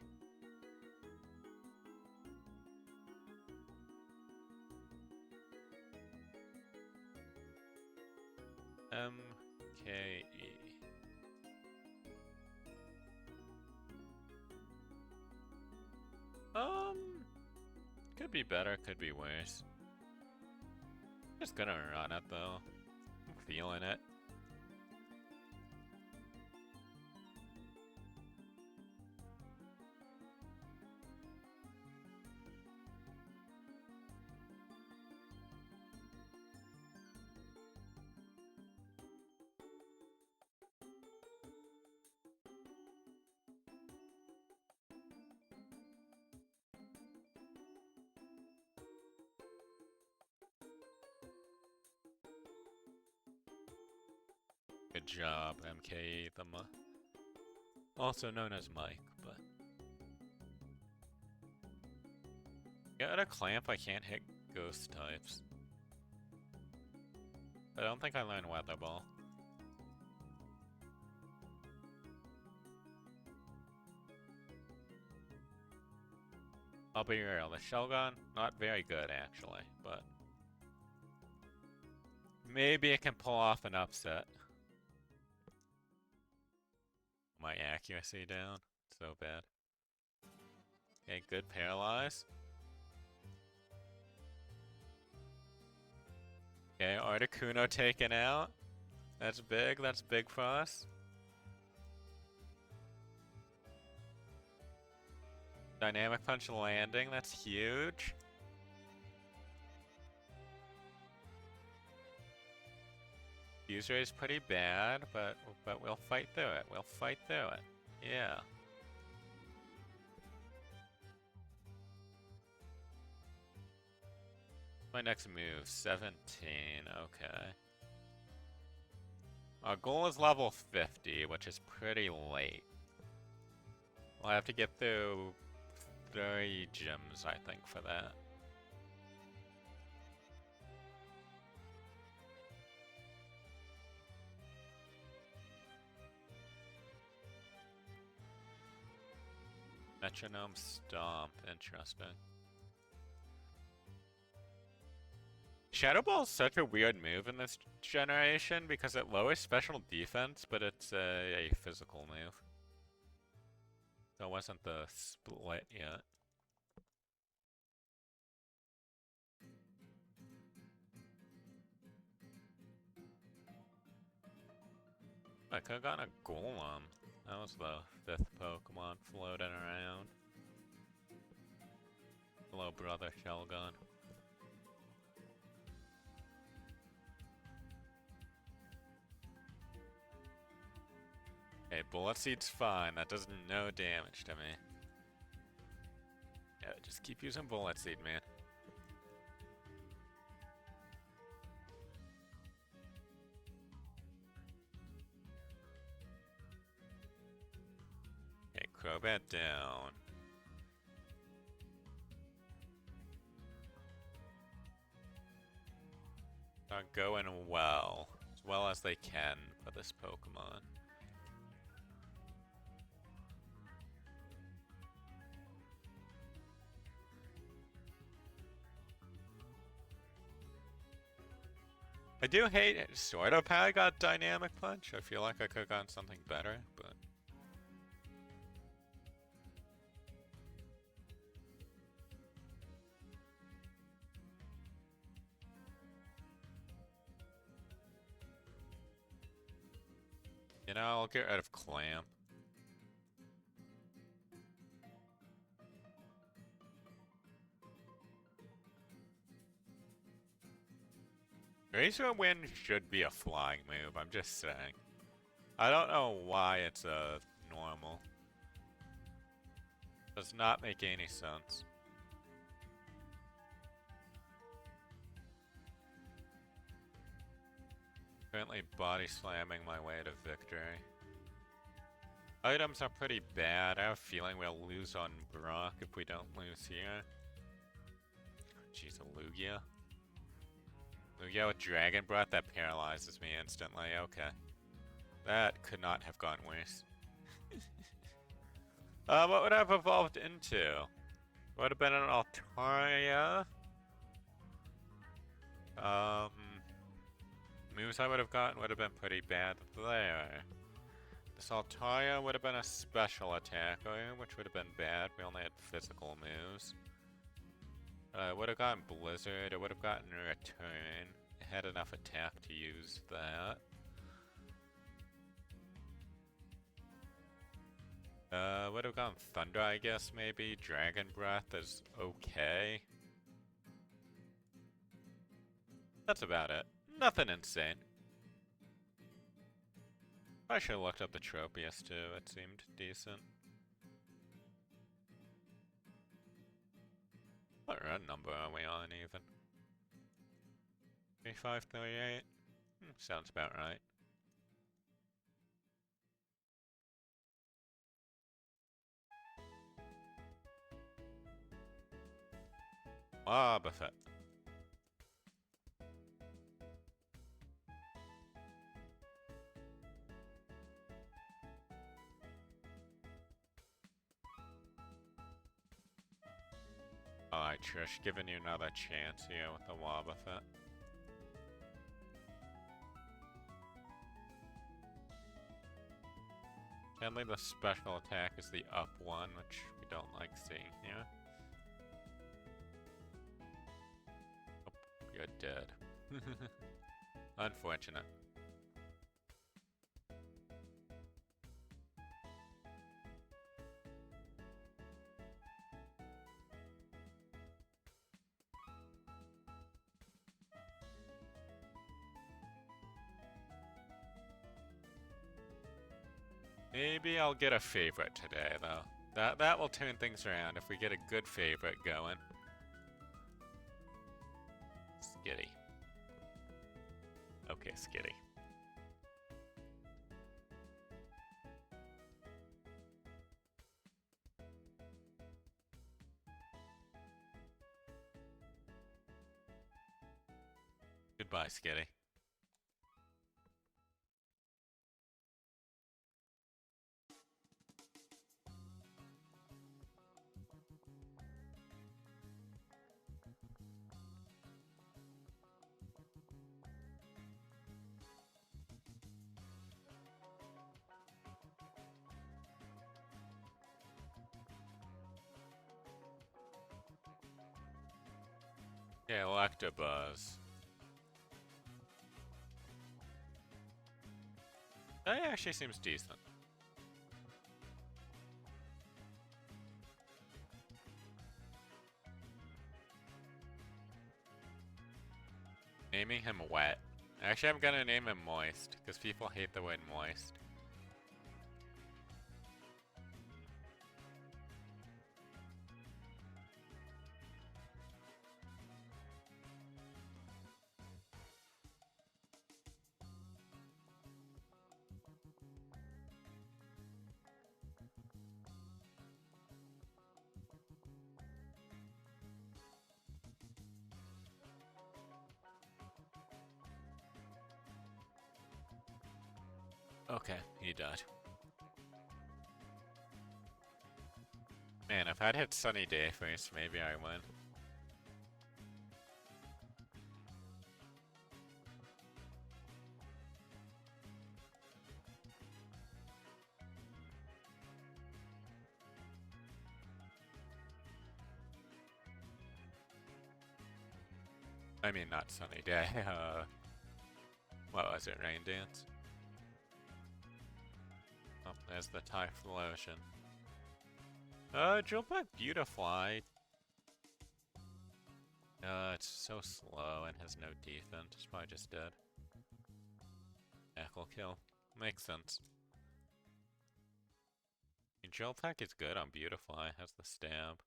MKE. Could be better, could be worse. Just gonna run it though. I'm feeling it. Good job, MKE, also known as Mike, but... Yeah, at a clamp I can't hit ghost types. I don't think I learned Weather Ball. I'll be real, the Shelgon, not very good actually, but... maybe it can pull off an upset. My accuracy down. So bad. Okay, good paralyze. Okay, Articuno taken out. That's big for us. Dynamic Punch landing, that's huge. User is pretty bad, but we'll fight through it. We'll fight through it. Yeah. My next move, 17. Okay. Our goal is level 50, which is pretty late. We'll have to get through 3 gyms, I think, for that. Metronome Stomp, interesting. Shadow Ball is such a weird move in this generation because it lowers special defense, but it's a physical move. So it wasn't the split yet. I could've gotten a Golem. That was the 5th Pokemon floating around. Hello, brother Shelgon. Hey, Bullet Seed's fine. That does no damage to me. Yeah, just keep using Bullet Seed, man. Okay, Crobat down. not going well. As well as they can for this Pokemon. I do hate it. Sort of how I got Dynamic Punch. I feel like I could have gotten something better, but... You know, I'll get rid of Clamp. Razor Wind should be a flying move, I'm just saying. I don't know why it's a normal. Does not make any sense. Currently body slamming my way to victory. Items are pretty bad. I have a feeling we'll lose on Brock if we don't lose here. Jeez, a Lugia. Lugia with Dragon Breath, that paralyzes me instantly. Okay. That could not have gone worse. What would I have evolved into? Would have been an Altaria. Moves I would have gotten would have been pretty bad there. This Altaria would have been a special attacker, which would have been bad. We only had physical moves. I would have gotten Blizzard. It would have gotten Return. It had enough attack to use that. Would have gone Thunder, I guess, maybe. Dragon Breath is okay. That's about it. Nothing insane. I should have looked up the Tropius too, it seemed decent. What run number are we on even? 3538? Sounds about right. Buffet. Alright, Trish, giving you another chance here with the Wobbuffet. Sadly, the special attack is the up one, which we don't like seeing here. Oh, you're dead. Unfortunate. Maybe I'll get a favorite today, though. That will turn things around if we get a good favorite going. Skitty. Okay, Skitty. Goodbye, Skitty. Yeah, Electabuzz. That actually seems decent. Naming him Wet. Actually, I'm gonna name him Moist, because people hate the word moist. Okay, he died. Man, if I'd hit Sunny Day first, maybe I win. I mean, not Sunny Day. What was it? Rain Dance? Oh, there's the Typhlosion. Drill Pack Beautifly. It's so slow and has no defense. It's probably just dead. Echo kill. Makes sense. Drill Pack is good on Beautifly. Has the stab.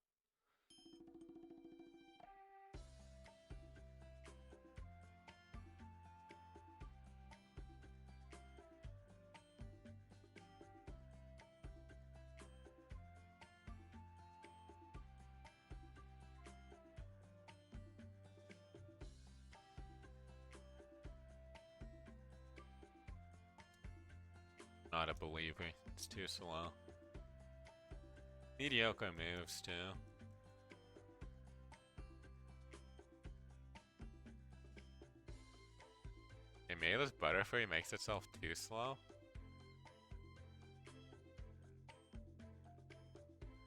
Not a believer. It's too slow. Mediocre moves, too. Hey, maybe this Butterfree makes itself too slow?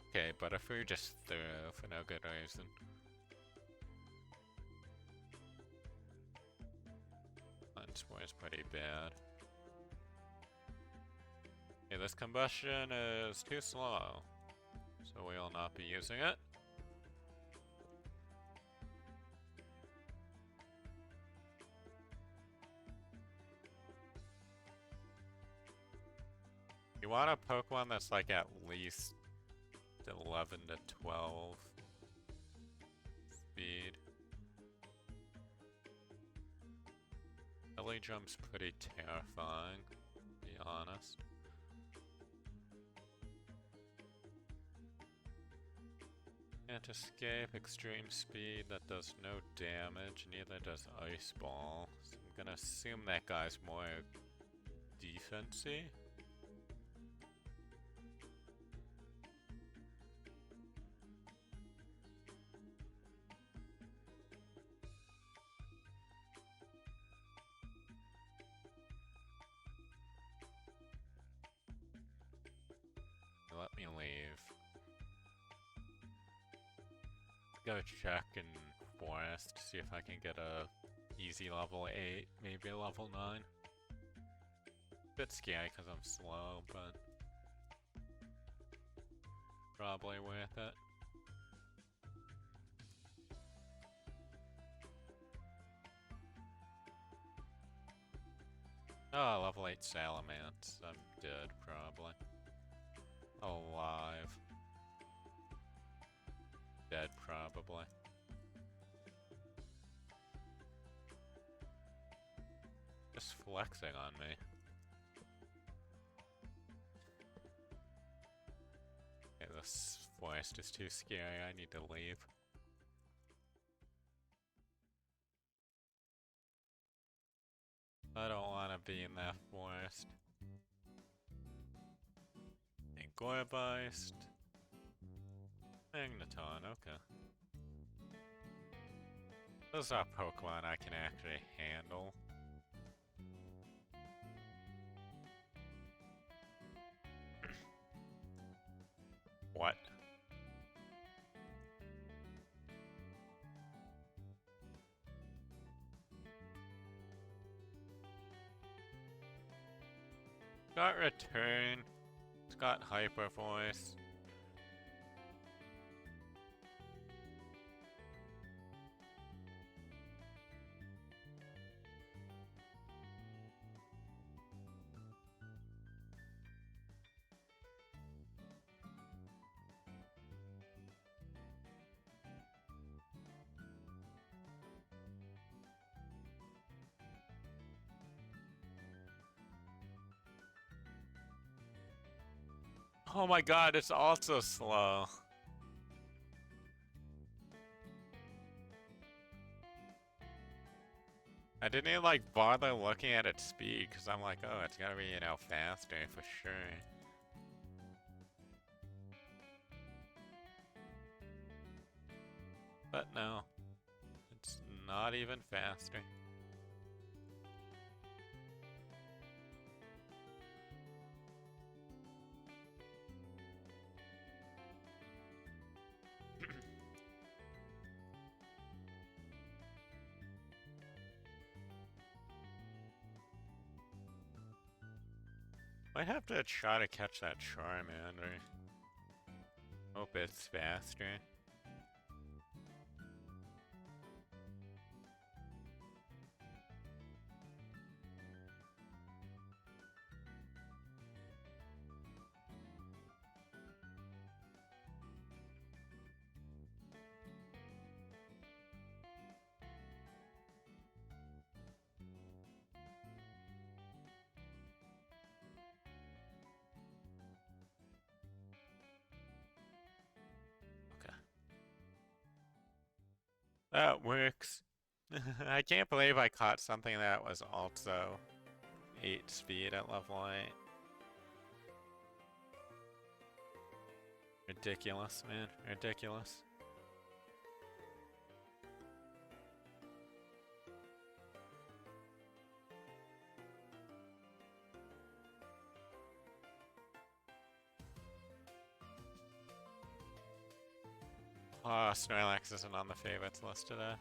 Okay, Butterfree just threw for no good reason. Spore is pretty bad. Okay, this combustion is too slow, so we will not be using it. You want a Pokemon that's like at least 11 to 12 speed. Belly Jump's pretty terrifying, to be honest. Can't escape, extreme speed, that does no damage, neither does Ice Ball. So I'm gonna assume that guy's more defense-y. Let me leave. Go check in Forest, see if I can get a easy level 8, maybe a level 9. Bit scary because I'm slow, but probably worth it. Oh, level 8 Salamence. I'm dead, probably. Alive. Dead, probably. Just flexing on me. Okay, this forest is too scary. I need to leave. I don't want to be in that forest. Gourbeist. Magneton, okay. Those are Pokemon I can actually handle. What? Got Return. It's got Hyper Voice. Oh my god, it's also slow. I didn't even like bother looking at its speed because I'm like, oh, it's gotta be, you know, faster for sure. But no, it's not even faster. Might have to try to catch that Charmander. Hope it's faster. Okay. That works. I can't believe I caught something that was also 8 speed at level 8. Ridiculous, man. Ridiculous. Oh, Snorlax isn't on the favorites list today.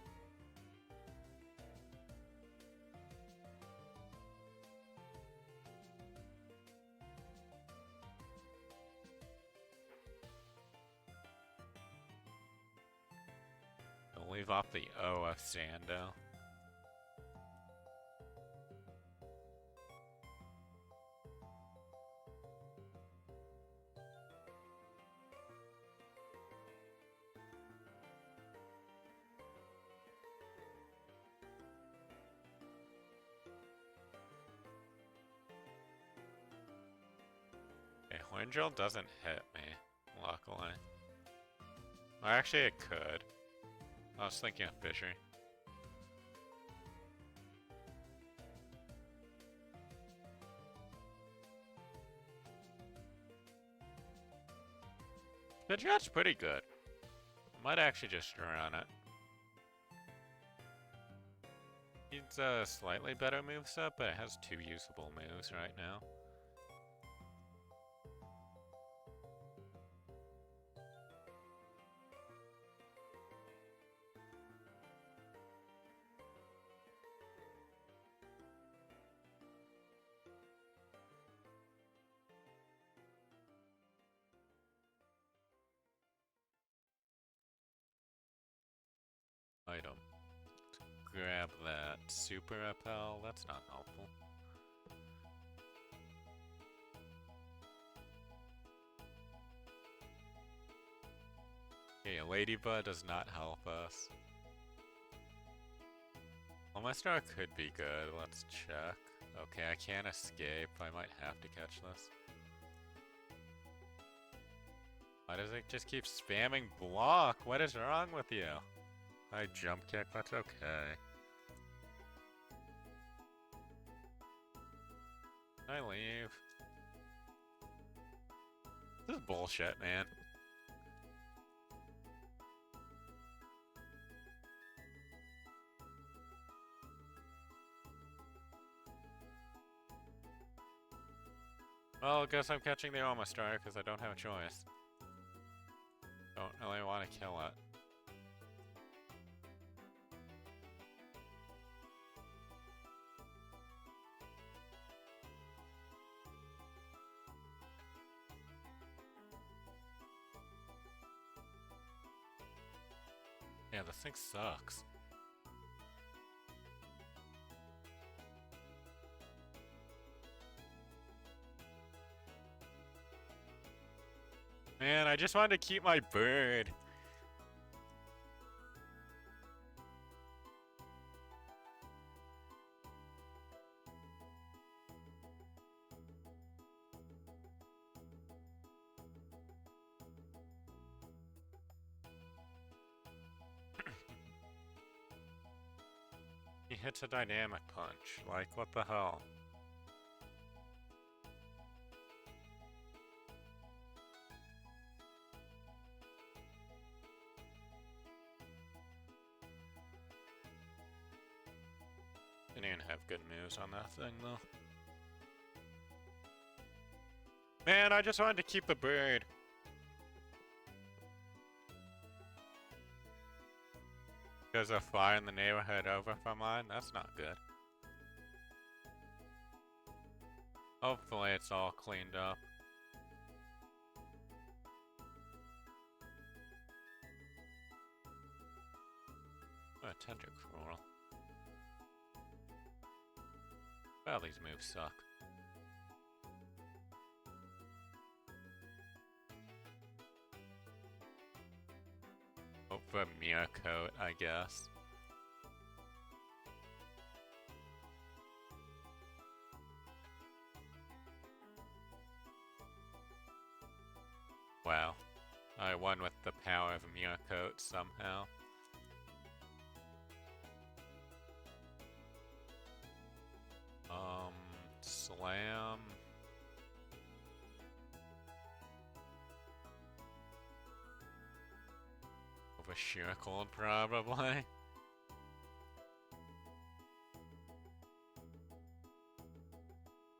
I'll leave off the O of Sando. Okay, Horndrill doesn't hit me, luckily. Or actually, it could. I was thinking of Fisher. Pidgeot's pretty good. Might actually just run it. It's a slightly better moveset, but it has 2 usable moves right now. Item. Grab that super repel. That's not helpful. Okay, Ladybug does not help us. Well, my star could be good. Let's check. Okay, I can't escape. I might have to catch this. Why does it just keep spamming block? What is wrong with you? I jump kick, that's okay. I leave. This is bullshit, man. Well, I guess I'm catching the Alma Star because I don't have a choice. Don't really want to kill it. Yeah, this thing sucks. Man, I just wanted to keep my bird. hits a dynamic punch. Like, what the hell? Didn't even have good moves on that thing, though. Man, I just wanted to keep the bird. There's a fire in the neighborhood over from mine? That's not good. Hopefully it's all cleaned up. Oh, Tentacruel. Well, these moves suck. Hope for a Mirror Coat, I guess. Wow. I won with the power of Mirror Coat somehow. Slam. Over Sheer Cold, probably.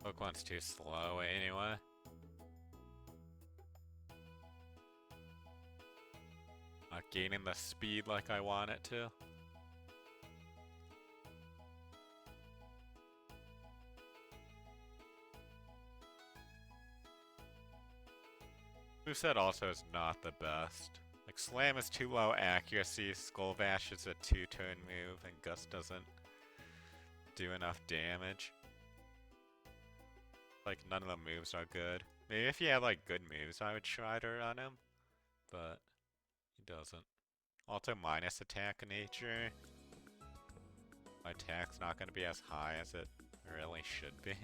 Pokemon's too slow anyway. Not gaining the speed like I want it to. Moveset also is not the best. Like, Slam is too low accuracy, Skull Bash is a 2-turn move, and Gust doesn't do enough damage. Like, none of the moves are good. Maybe if he had, like, good moves, I would try to run him. But he doesn't. Also, minus attack nature. My attack's not going to be as high as it really should be.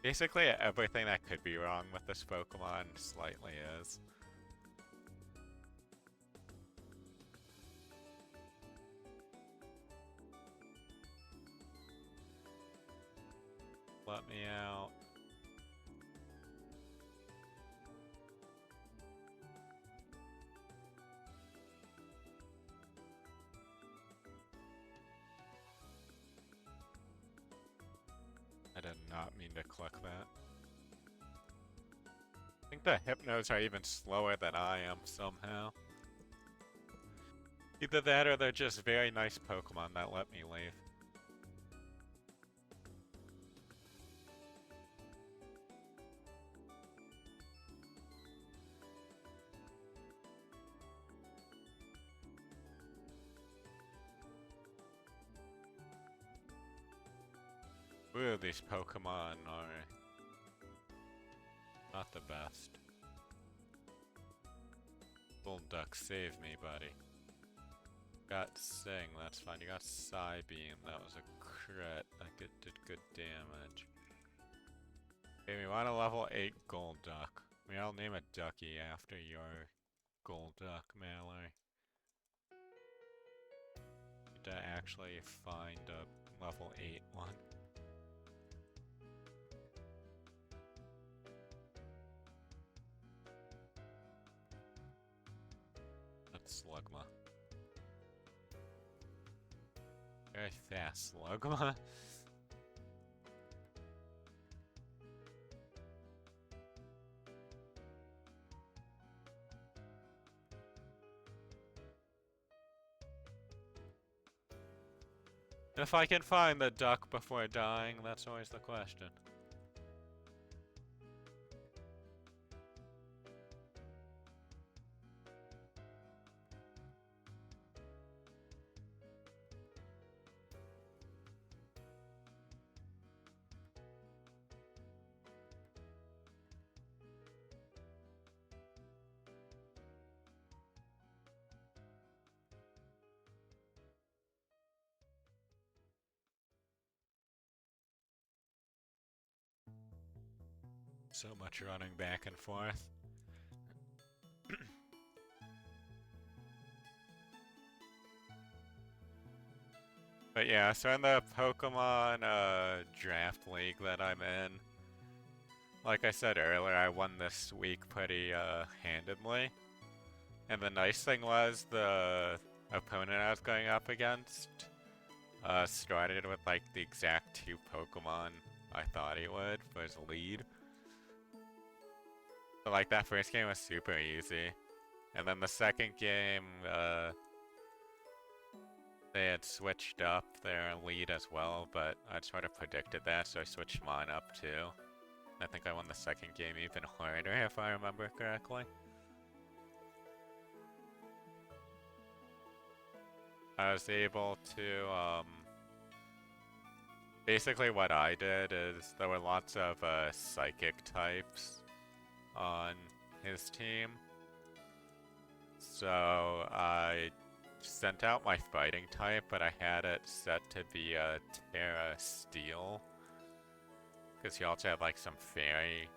Basically, everything that could be wrong with this Pokemon slightly is. Let me out. I did not mean to click that. I think the Hypnos are even slower than I am somehow. Either that or they're just very nice Pokemon that let me leave. Ooh, these Pokemon are not the best. Golduck, save me, buddy. Got Sing, that's fine. You got Psybeam, that was a crit. That did good damage. Okay, we want a level 8 Golduck. Maybe I'll name a Ducky after your Golduck, Mallory. Need to actually find a level 8 one. Slugma. Very fast Slugma. If I can find the duck before dying, that's always the question. So much running back and forth. But yeah, so in the Pokemon draft league that I'm in, like I said earlier, I won this week pretty handedly. And the nice thing was the opponent I was going up against started with like the exact 2 Pokemon I thought he would for his lead. So like that first game was super easy. And then the second game, they had switched up their lead as well, but I sort of predicted that, so I switched mine up too. I think I won the second game even harder, if I remember correctly. I was able to, basically what I did is there were lots of psychic types on his team. So I sent out my fighting type, but I had it set to be a Terra Steel. Because he also had like some fairy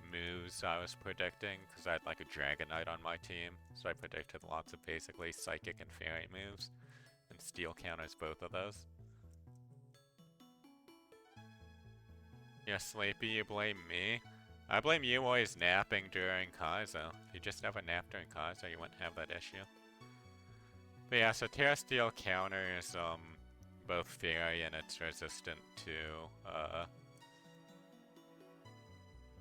moves I was predicting, because I had like a Dragonite on my team. So I predicted lots of basically psychic and fairy moves. And Steel counters both of those. Yeah, Sleepy, you blame me? I blame you always napping during Kaizo. If you just never napped during Kaizo, you wouldn't have that issue. But yeah, so Terra Steel counters both Fairy and it's resistant to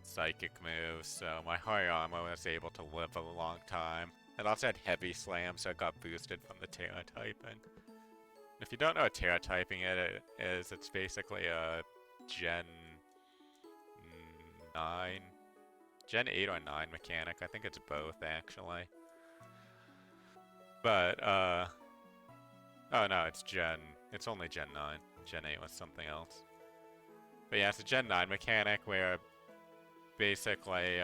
Psychic moves, so my Hariyama was able to live a long time. It also had Heavy Slam, so it got boosted from the Terra typing. If you don't know what Terra typing it is, it's basically a Gen 9, Gen 8 or 9 mechanic. I think it's both, actually. But, oh no, it's only Gen 9. Gen 8 was something else. But yeah, it's a Gen 9 mechanic where basically,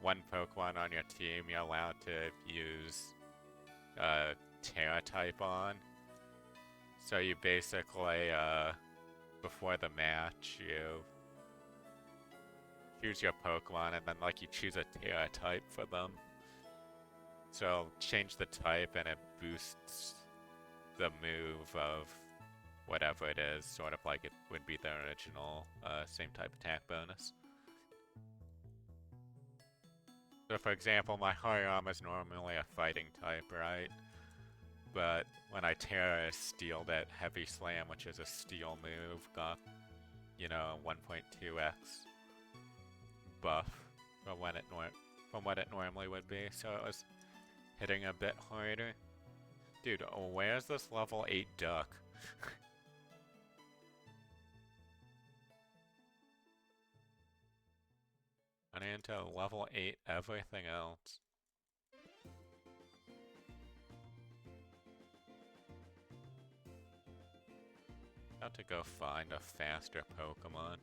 one Pokemon on your team you're allowed to use Terra type on. So you basically, before the match, you choose your Pokemon and then like you choose a Terra type for them. So change the type and it boosts the move of whatever it is, sort of like it would be the original same type attack bonus. So for example, my Hariyama is normally a fighting type, right? But when I Terra Steeled it, Heavy Slam, which is a steel move, got, you know, 1.2x buff from what it normally would be, so it was hitting a bit harder. Dude, where's this level 8 duck? I'm into level 8 everything else. Got to go find a faster Pokemon.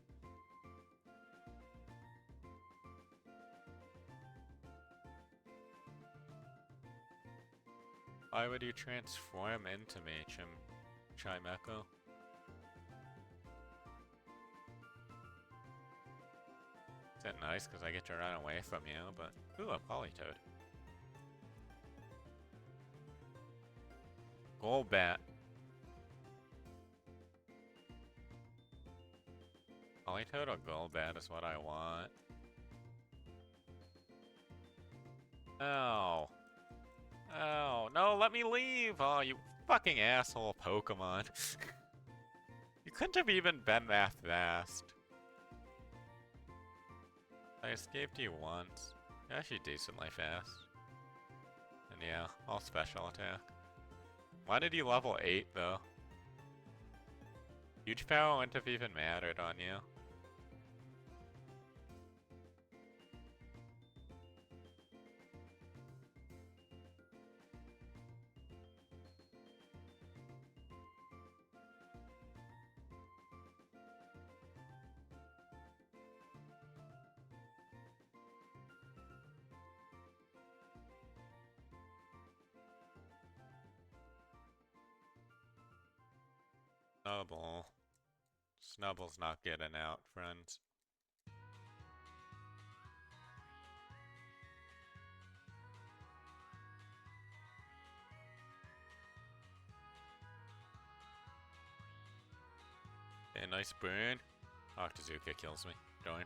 Why would you transform into me, Chimecho? Is that nice because I get to run away from you, but... Ooh, a Politoed. Golbat. Politoed or Golbat is what I want. Oh. Oh, no, let me leave! Oh, you fucking asshole Pokemon. You couldn't have even been that fast. I escaped you once. You're actually decently fast. And yeah, all special attack. Why did you level 8 though? Huge power wouldn't have even mattered on you. Snubble. Snubble's not getting out, friends. nice burn. Octazooka kills me. Darn.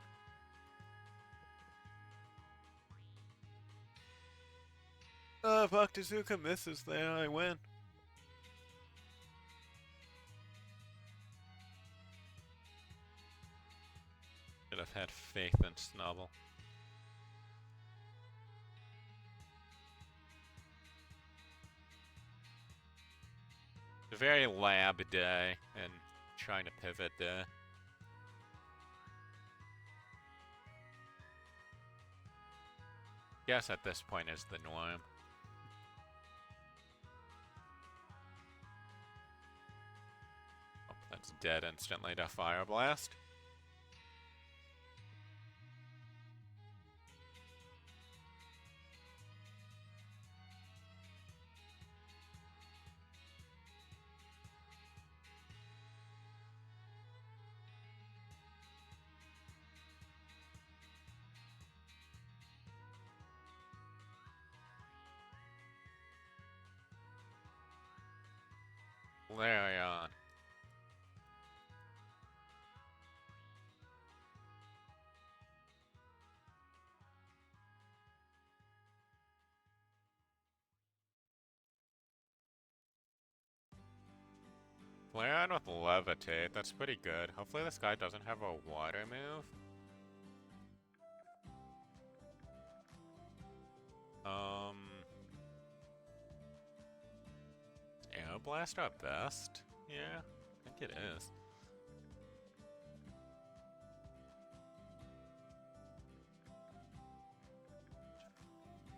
If Octazooka misses there, I win. Should have had faith in Snubble. It's a very lab day and trying to pivot day. Guess at this point is the norm. Oh, that's dead instantly to Fire Blast. Flareon. Flareon with Levitate, that's pretty good. Hopefully this guy doesn't have a water move. Air Blast our best? Yeah, I think it is.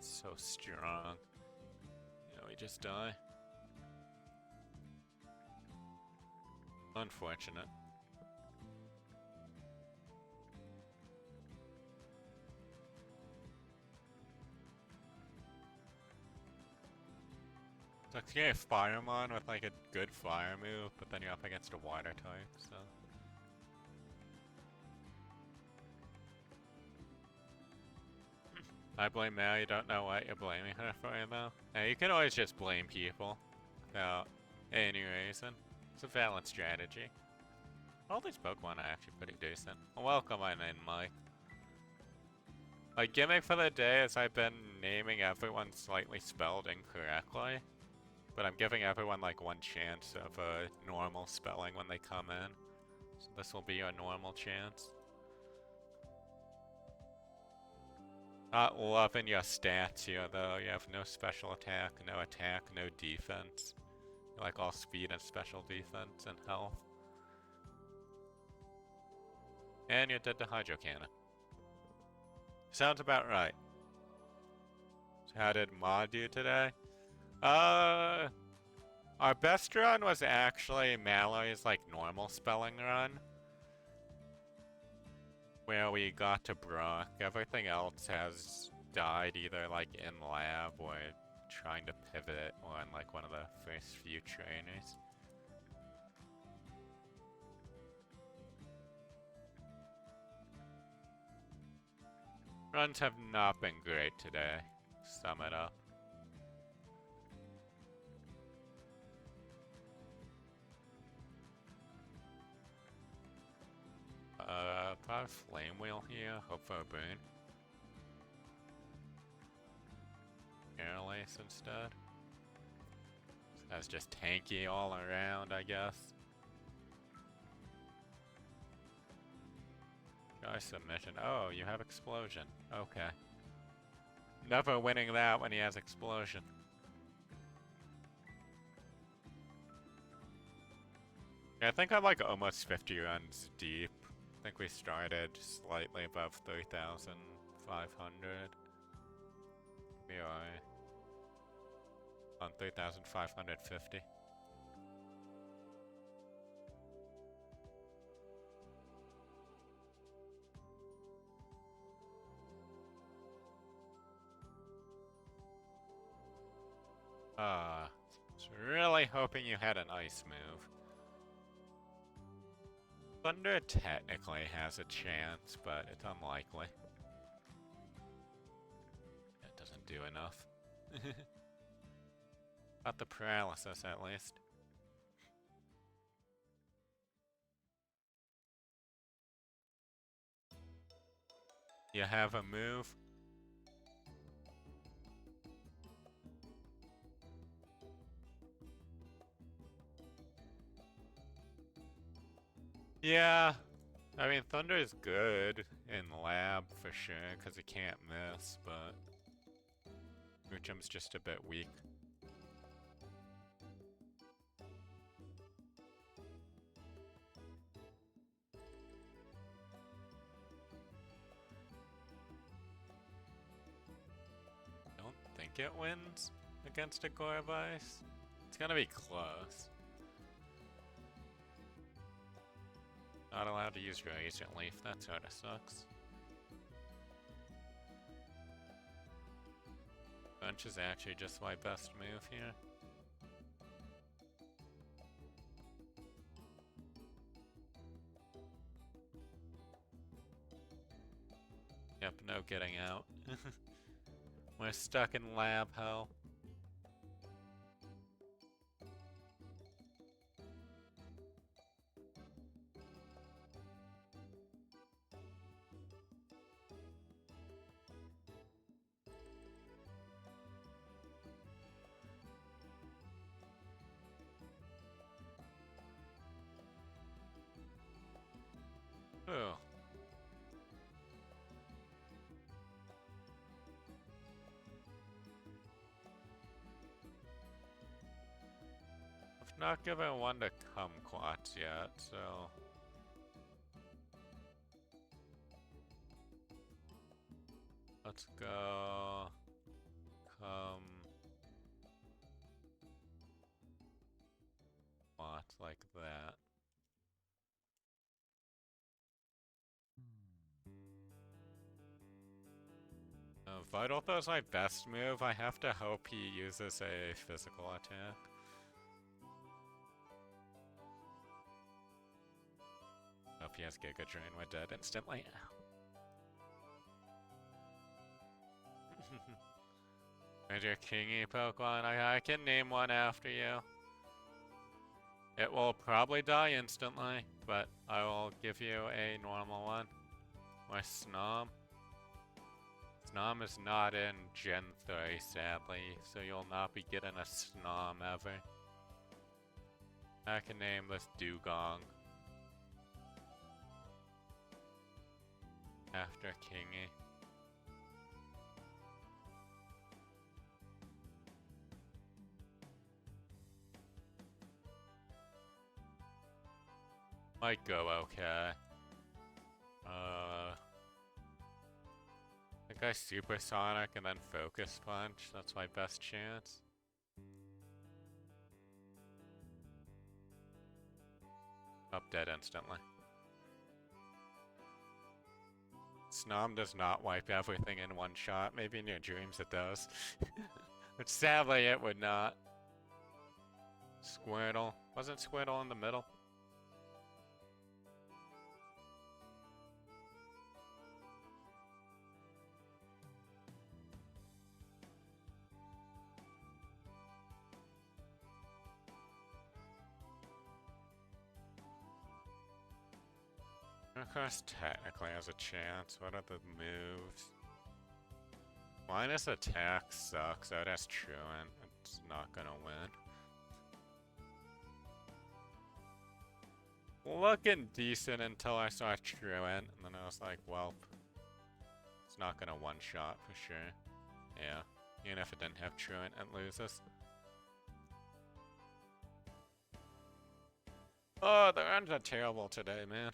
So strong. You know, we just die. Unfortunate. So it's gonna Firemon with like a good fire move, but then you're up against a water type, so. I blame Mel, you don't know what you're blaming her for though. Now you can always just blame people without any reason. It's a valid strategy. All these Pokemon are actually pretty decent. Welcome on in, Mike. My gimmick for the day is I've been naming everyone slightly spelled incorrectly. But I'm giving everyone like one chance of a normal spelling when they come in. So this will be your normal chance. Not loving your stats here though. You have no special attack, no defense. You like all speed and special defense and health. And you're dead to Hydro Cannon. Sounds about right. So how did Ma do today? Our best run was actually Mallory's like normal spelling run. Where we got to Brock. Everything else has died either like in lab or trying to pivot or in like one of the first few trainers. Runs have not been great today. Sum it up. Probably Flame Wheel here. Hope for a burn. Air Lace instead. This guy's just tanky all around, I guess. Guy submission. Oh, you have Explosion. Okay. Never winning that when he has Explosion. Yeah, I think I'm like almost 50 runs deep. I think we started slightly above 3,500. We are on 3,550. Was really hoping you had an ice move. Thunder technically has a chance, but it's unlikely. It doesn't do enough. Not the paralysis, at least. You have a move? Yeah. I mean, Thunder is good in lab for sure, because it can't miss, but Moochum's just a bit weak. Don't think it wins against a Gorevice. It's gonna be close. Not allowed to use your Agent Leaf, that sorta sucks. Bunch is actually just my best move here. Yep, no getting out. We're stuck in lab hell. Ooh. I've not given one to Kumquats yet, so... Let's go... Kumquat like that. Vital Throw's my best move. I have to hope he uses a physical attack. Hope he has Giga Drain. We're dead instantly. And your Kingy Pokemon? I can name one after you. It will probably die instantly, but I will give you a normal one. My Snom. Snom is not in Gen 3, sadly, so you'll not be getting a Snom ever. I can name this Dugong. After Kingy. Might go okay. I think I Supersonic and then Focus Punch. That's my best chance. Up dead instantly. Snom does not wipe everything in one shot. Maybe in your dreams it does. But sadly it would not. Squirtle. Wasn't Squirtle in the middle? Of course, technically has a chance. What are the moves? Minus attack sucks. That has Truant. It's not gonna win. Looking decent until I saw Truant, and then I was like, well, it's not gonna one-shot for sure. Yeah, even if it didn't have Truant, it loses. Oh, the runs are terrible today, man.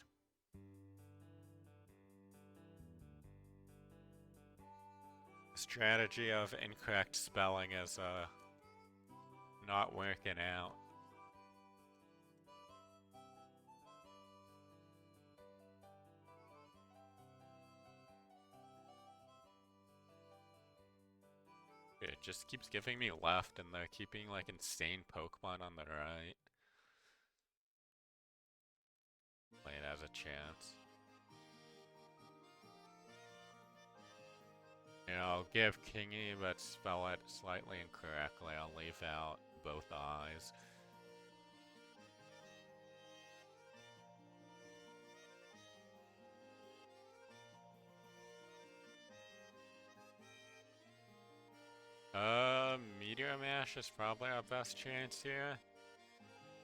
Strategy of incorrect spelling is not working out. It just keeps giving me left and they're keeping like insane Pokemon on the right. Play it as a chance. You know, I'll give Kingy, but spell it slightly incorrectly. I'll leave out both eyes. Dash is probably our best chance here.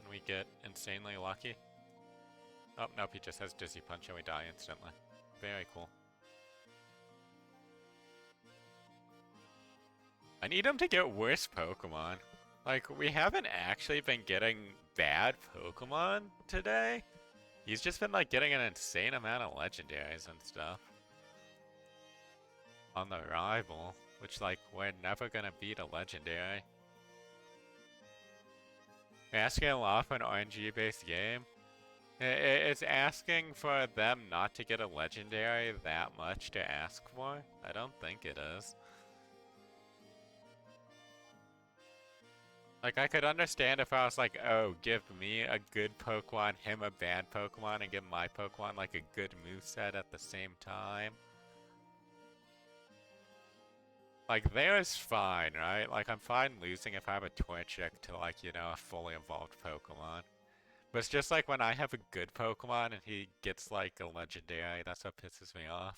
And we get insanely lucky. Oh, nope, he just has Dizzy Punch and we die instantly. Very cool. I need him to get worse Pokemon. Like, we haven't actually been getting bad Pokemon today. He's just been, like, getting an insane amount of legendaries and stuff. On the rival, which, like, we're never gonna beat a legendary. We're asking a lot for an RNG-based game. It's asking for them not to get a legendary that much to ask for? I don't think it is. Like, I could understand if I was like, oh, give me a good Pokemon, him a bad Pokemon, and give my Pokemon, like, a good moveset at the same time. Like, there's fine, right? Like, I'm fine losing if I have a Torchic to, like, you know, a fully evolved Pokemon. But it's just like when I have a good Pokemon and he gets, like, a legendary, that's what pisses me off.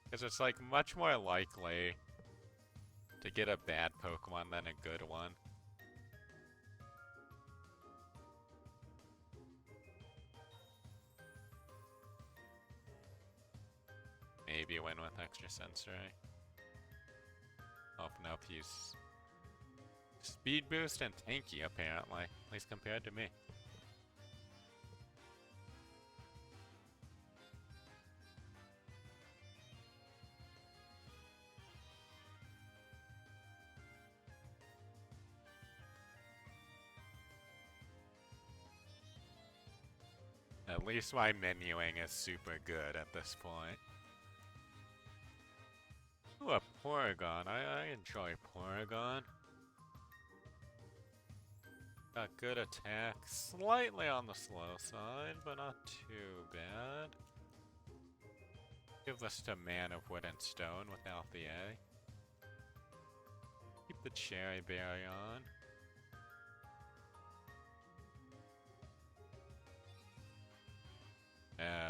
Because it's, like, much more likely to get a bad Pokemon than a good one. Maybe win with extra sensory. Oh, nope, he's speed boost and tanky apparently, at least compared to me. At least my menuing is super good at this point. Ooh, a Porygon. I enjoy Porygon. Got good attack, slightly on the slow side, but not too bad. Give this to Man of Wood and Stone without the A. Keep the Cherry Berry on.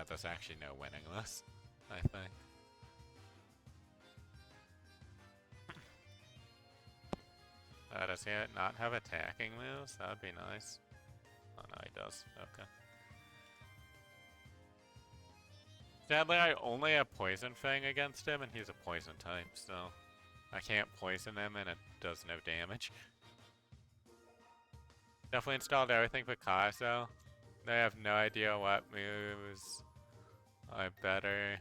There's actually no winning this, I think. Does he not have attacking moves? That would be nice. Oh no, he does. Okay. Sadly, I only have Poison Fang against him, and he's a poison type, so I can't poison him, and it does no damage. Definitely installed everything for Kaizo. They have no idea what moves are better.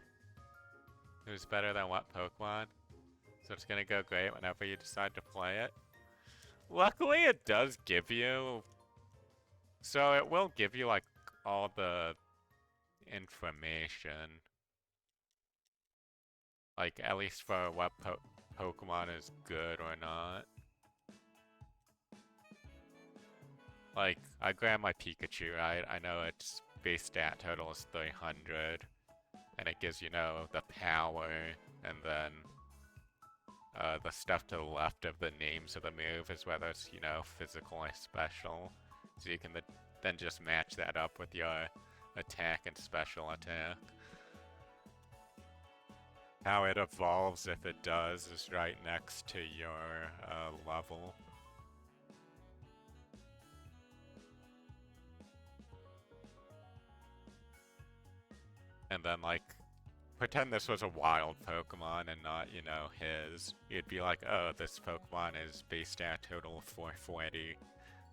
Who's better than what Pokemon. So it's gonna go great whenever you decide to play it. Luckily, it does give you... So it will give you, like, all the information. Like, at least for what Pokemon is good or not. Like, I grab my Pikachu, right? I know its base stat total is 300. And it gives, you know, the power, and then the stuff to the left of the names of the move is whether it's, you know, physical or special. So you can then just match that up with your attack and special attack. How it evolves, if it does, is right next to your level. And then, like, pretend this was a wild Pokemon and not, you know, his. You'd be like, oh, this Pokemon is base stat total of 440.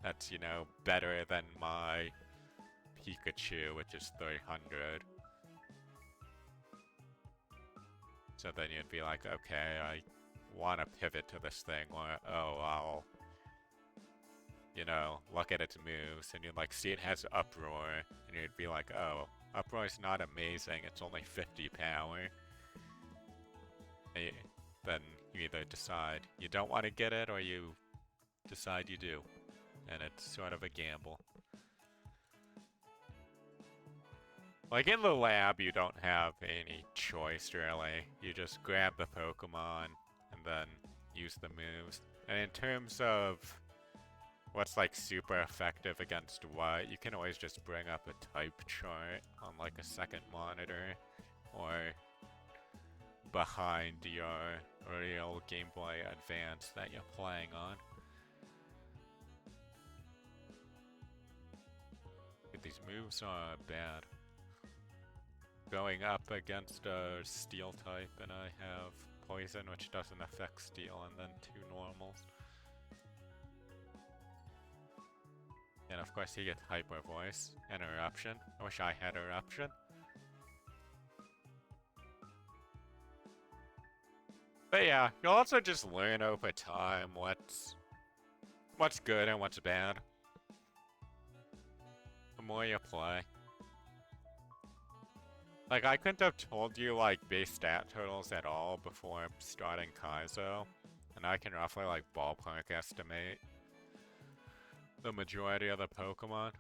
That's, you know, better than my Pikachu, which is 300. So then you'd be like, okay, I want to pivot to this thing, or, oh, I'll, you know, look at its moves, and you'd like see it has Uproar, and you'd be like, oh, Uproar's not amazing, it's only 50 power. And then you either decide you don't want to get it, or you decide you do. And it's sort of a gamble. Like in the lab, you don't have any choice really. You just grab the Pokemon and then use the moves. And in terms of what's like super effective against what, you can always just bring up a type chart on like a second monitor, or behind your real Game Boy Advance that you're playing on. These moves are bad. Going up against a steel type, and I have poison, which doesn't affect steel, and then 2 normals. And of course he gets Hyper Voice and Eruption. I wish I had Eruption. But yeah, you'll also just learn over time what's good and what's bad. The more you play. Like, I couldn't have told you, like, base stat totals at all before starting Kaizo. And I can roughly, like, ballpark estimate the majority of the Pokemon.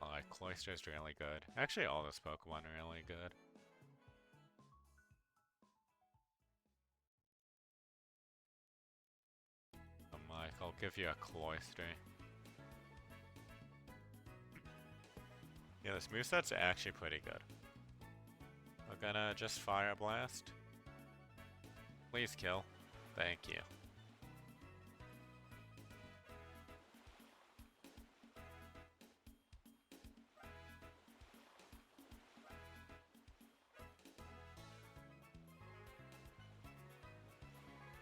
Like, Cloyster's really good. Actually, all this Pokemon are really good. Like, I'll give you a Cloyster. Yeah, this moveset's actually pretty good. We're gonna just Fire Blast. Please kill. Thank you.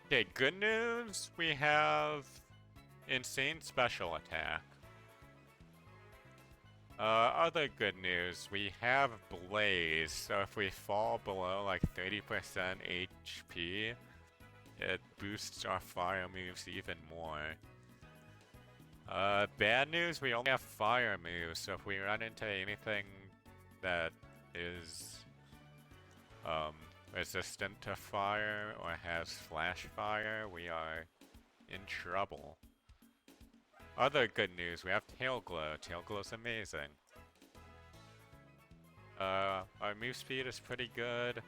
Okay, good news, we have insane special attack. Other good news, we have Blaze, so if we fall below like 30% HP, it boosts our fire moves even more. Bad news, we only have fire moves, so if we run into anything that is, resistant to fire or has flash fire, we are in trouble. Other good news, we have Tail Glow. Tail Glow's amazing. Our move speed is pretty good.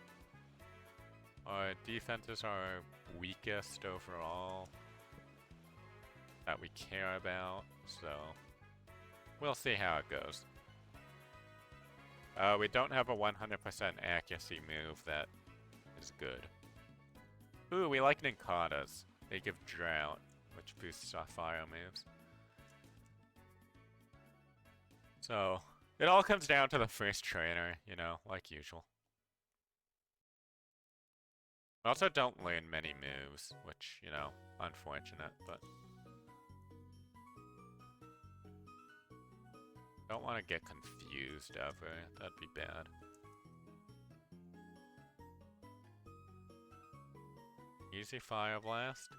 Our defenses are weakest overall that we care about, so we'll see how it goes. We don't have a 100% accuracy move that is good. Ooh, we like Ninkadas. They give Drought, which boosts our fire moves. So, it all comes down to the first trainer, you know, like usual. I also don't learn many moves, which, you know, unfortunate, but... Don't want to get confused ever, that'd be bad. Easy Fire Blast.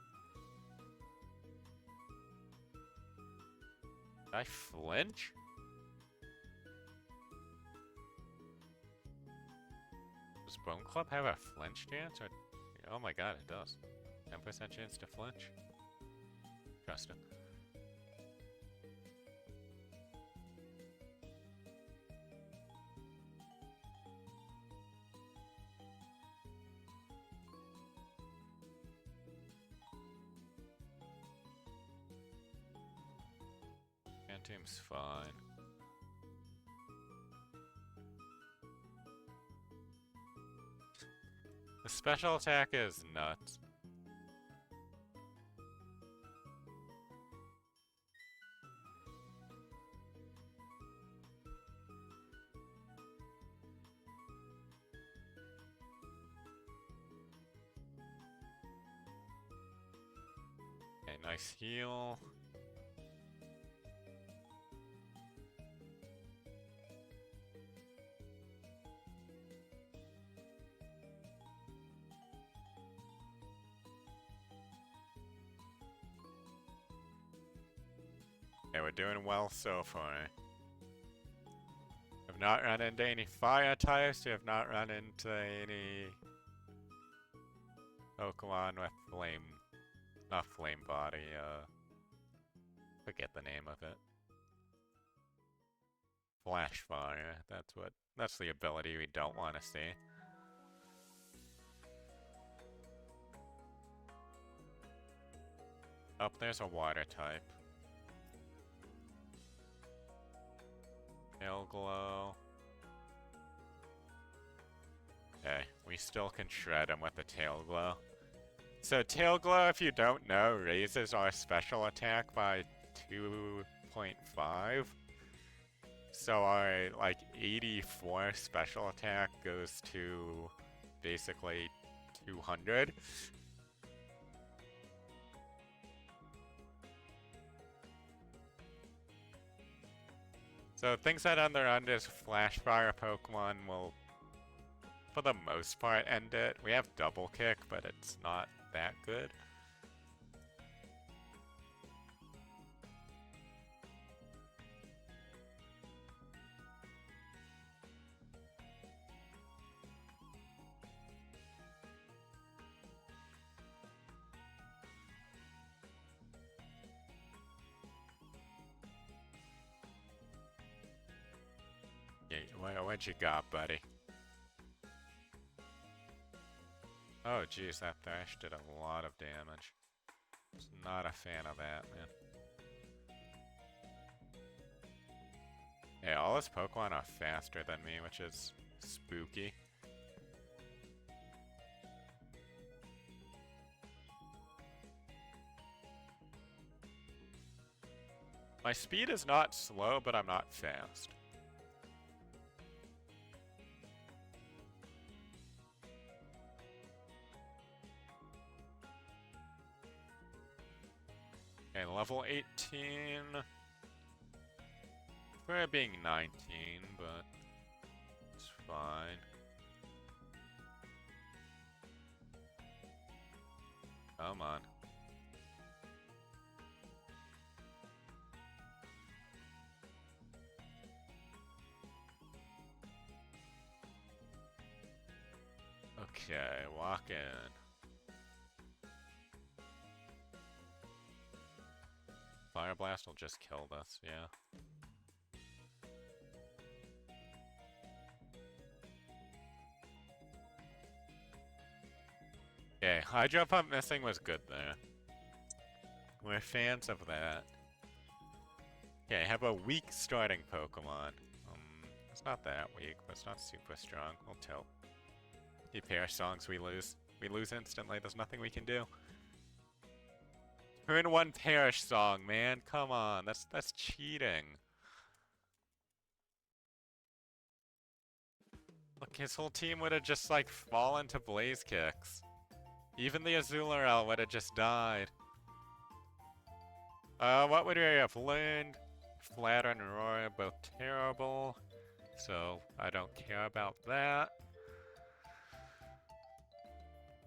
Did I flinch? Does Bone Club have a flinch chance? Or... Oh my god, it does. 10% chance to flinch? Trust it. Phantom's fine. The special attack is nuts. Okay, nice heal. Okay, we're doing well so far. Have not run into any fire types, we have not run into any Pokemon with flame, not flame body, forget the name of it. Flash fire, that's the ability we don't want to see. Oh, there's a water type. Tail Glow. Okay, we still can shred him with the Tail Glow. So Tail Glow, if you don't know, raises our special attack by 2.5. So our, like, 84 special attack goes to basically 200. So things that end their end is Flash Fire Pokemon will, for the most part, end it. We have Double Kick, but it's not that good. Yeah, what you got, buddy? Oh, geez, that Thrash did a lot of damage. Was not a fan of that, man. Yeah, all his Pokemon are faster than me, which is spooky. My speed is not slow, but I'm not fast. Okay, level 18. For it being 19, but it's fine. Come on. Okay, walk in. Fire Blast will just kill this, yeah. Okay, Hydro Pump missing was good there. We're fans of that. Okay, have a weak starting Pokemon. It's not that weak, but it's not super strong. We'll tilt. He pair songs, we lose. We lose instantly, there's nothing we can do. Turn 1 Perish Song, man. Come on, that's cheating. Look, his whole team would have just, like, fallen to Blaze Kicks. Even the Azulorel would have just died. What would we have learned? Flatter and Roar, both terrible. So, I don't care about that.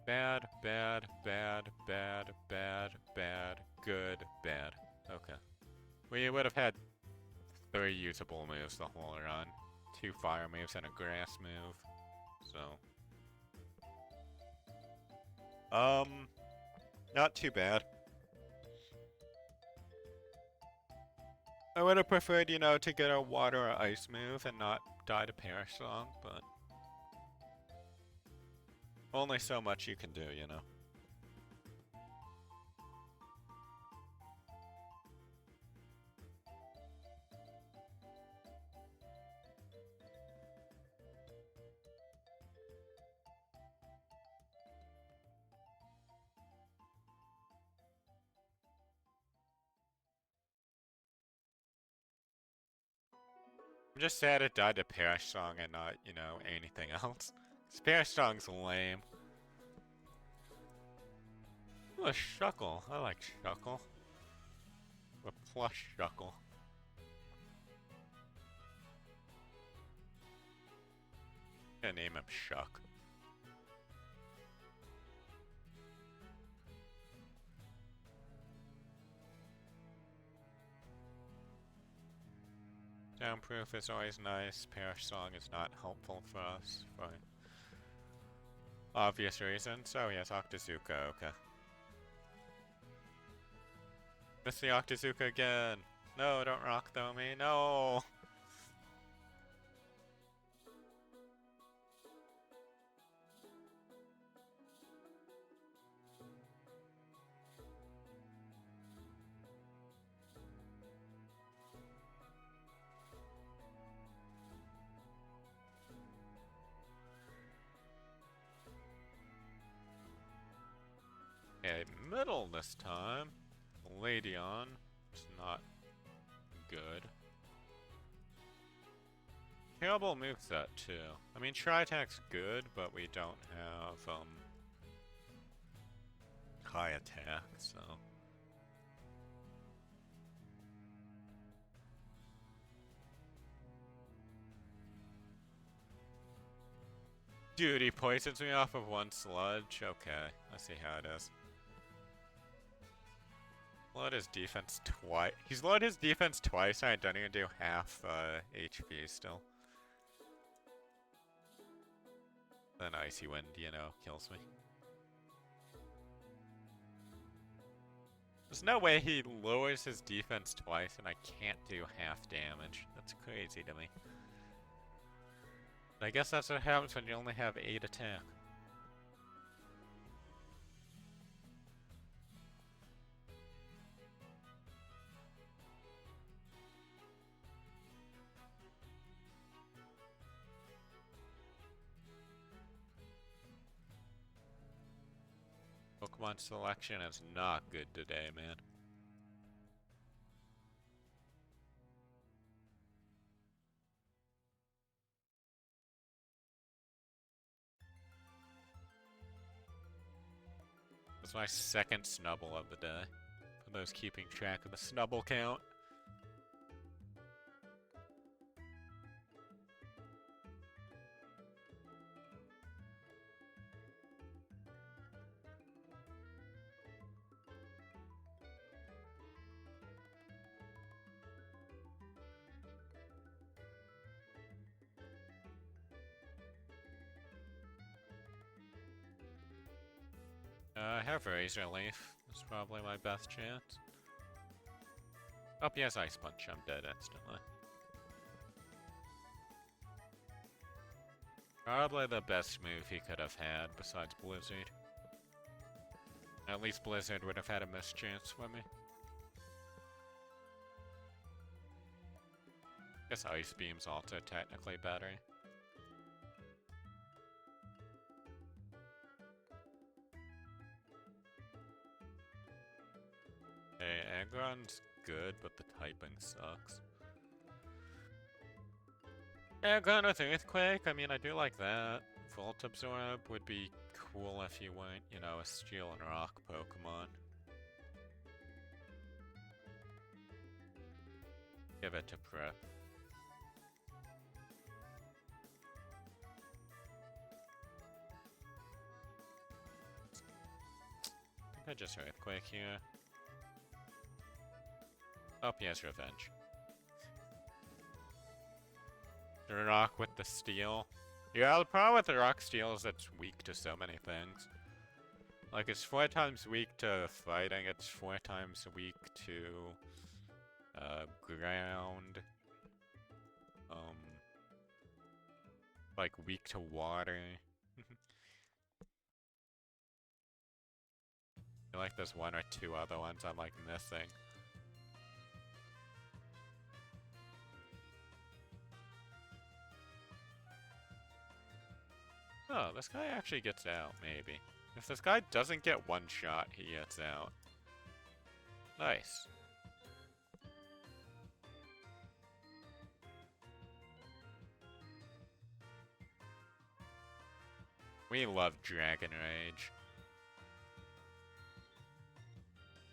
Bad, bad, bad, bad, bad, bad, good, bad. Okay. We would have had 3 usable moves the whole run. 2 fire moves and a grass move. So. Not too bad. I would have preferred, you know, to get a water or ice move and not die to Perish Song, but only so much you can do, you know. I'm just sad it died to Perish Song and not, you know, anything else. Perish Song's lame. Ooh, a Shuckle. I like Shuckle. A plush Shuckle. I'm gonna name him Shuck. Downproof is always nice. Perish Song is not helpful for us for obvious reasons. Oh yes, Octazooka, okay. Miss the Octazooka again. No, don't rock throw me. No. little this time. Ladion is not good. Terrible moveset too. I mean, Tri-Attack's good, but we don't have high attack, so. Dude, he poisons me off of one sludge? Okay, I see how it is. Load his defense twice. He's lowered his defense twice and I don't even do half HP still. Then Icy Wind, you know, kills me. There's no way he lowers his defense twice and I can't do half damage. That's crazy to me. But I guess that's what happens when you only have 8 attack. Pokemon selection is not good today, man. That's my second snubble of the day. For those keeping track of the snubble count. I have Razor Leaf. That's probably my best chance. Oh, yes, Ice Punch. I'm dead instantly. Probably the best move he could have had besides Blizzard. At least Blizzard would have had a mischance with me. Guess Ice Beam's also technically better. Hey, Aggron's good, but the typing sucks. Aggron with Earthquake, I mean, I do like that. Volt Absorb would be cool if you weren't, you know, a Steel and Rock Pokemon. Give it to Prep. I think I just Earthquake here. Oh, yes, Revenge. The Rock with the Steel. Yeah, the problem with the Rock Steel is it's weak to so many things. Like, it's 4 times weak to fighting, it's 4 times weak to ground. Like, weak to water. I feel like there's 1 or 2 other ones I'm, like, missing. Oh, this guy actually gets out, maybe. If this guy doesn't get one shot, he gets out. Nice. We love Dragon Rage.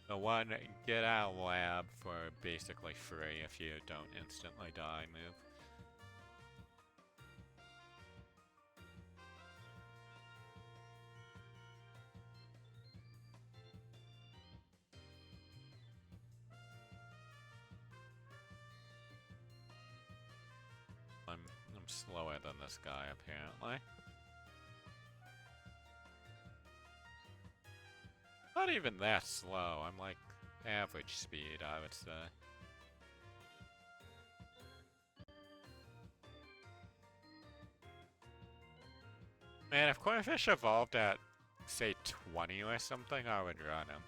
The one get out of lab for basically free if you don't instantly die move. I'm slower than this guy apparently. Not even that slow, I'm like average speed, I would say. Man, if Cornfish evolved at, say, 20 or something, I would run him.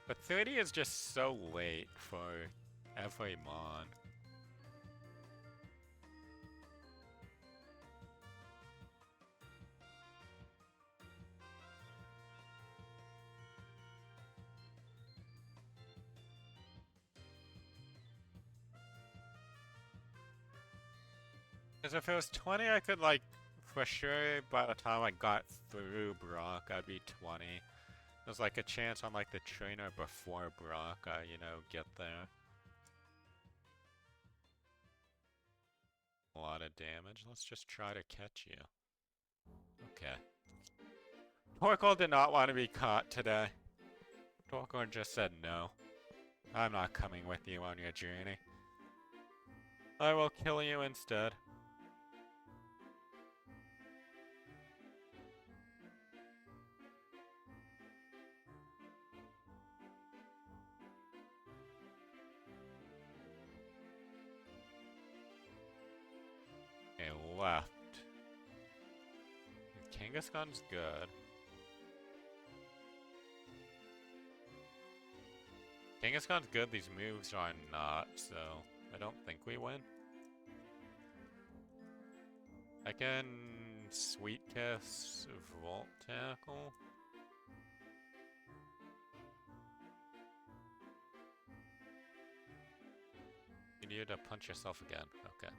But 30 is just so late for every mon. Because if it was 20, I could, like, for sure, by the time I got through Brock, I'd be 20. There's, like, a chance on, like, the trainer before Brock, you know, get there. A lot of damage. Let's just try to catch you. Okay. Torkoal did not want to be caught today. Torkoal just said no. I'm not coming with you on your journey. I will kill you instead. Okay, left. Kangaskhan's good. Kangaskhan's good, these moves are not, so I don't think we win. I can Sweet Kiss Volt Tackle. You need to punch yourself again. Okay.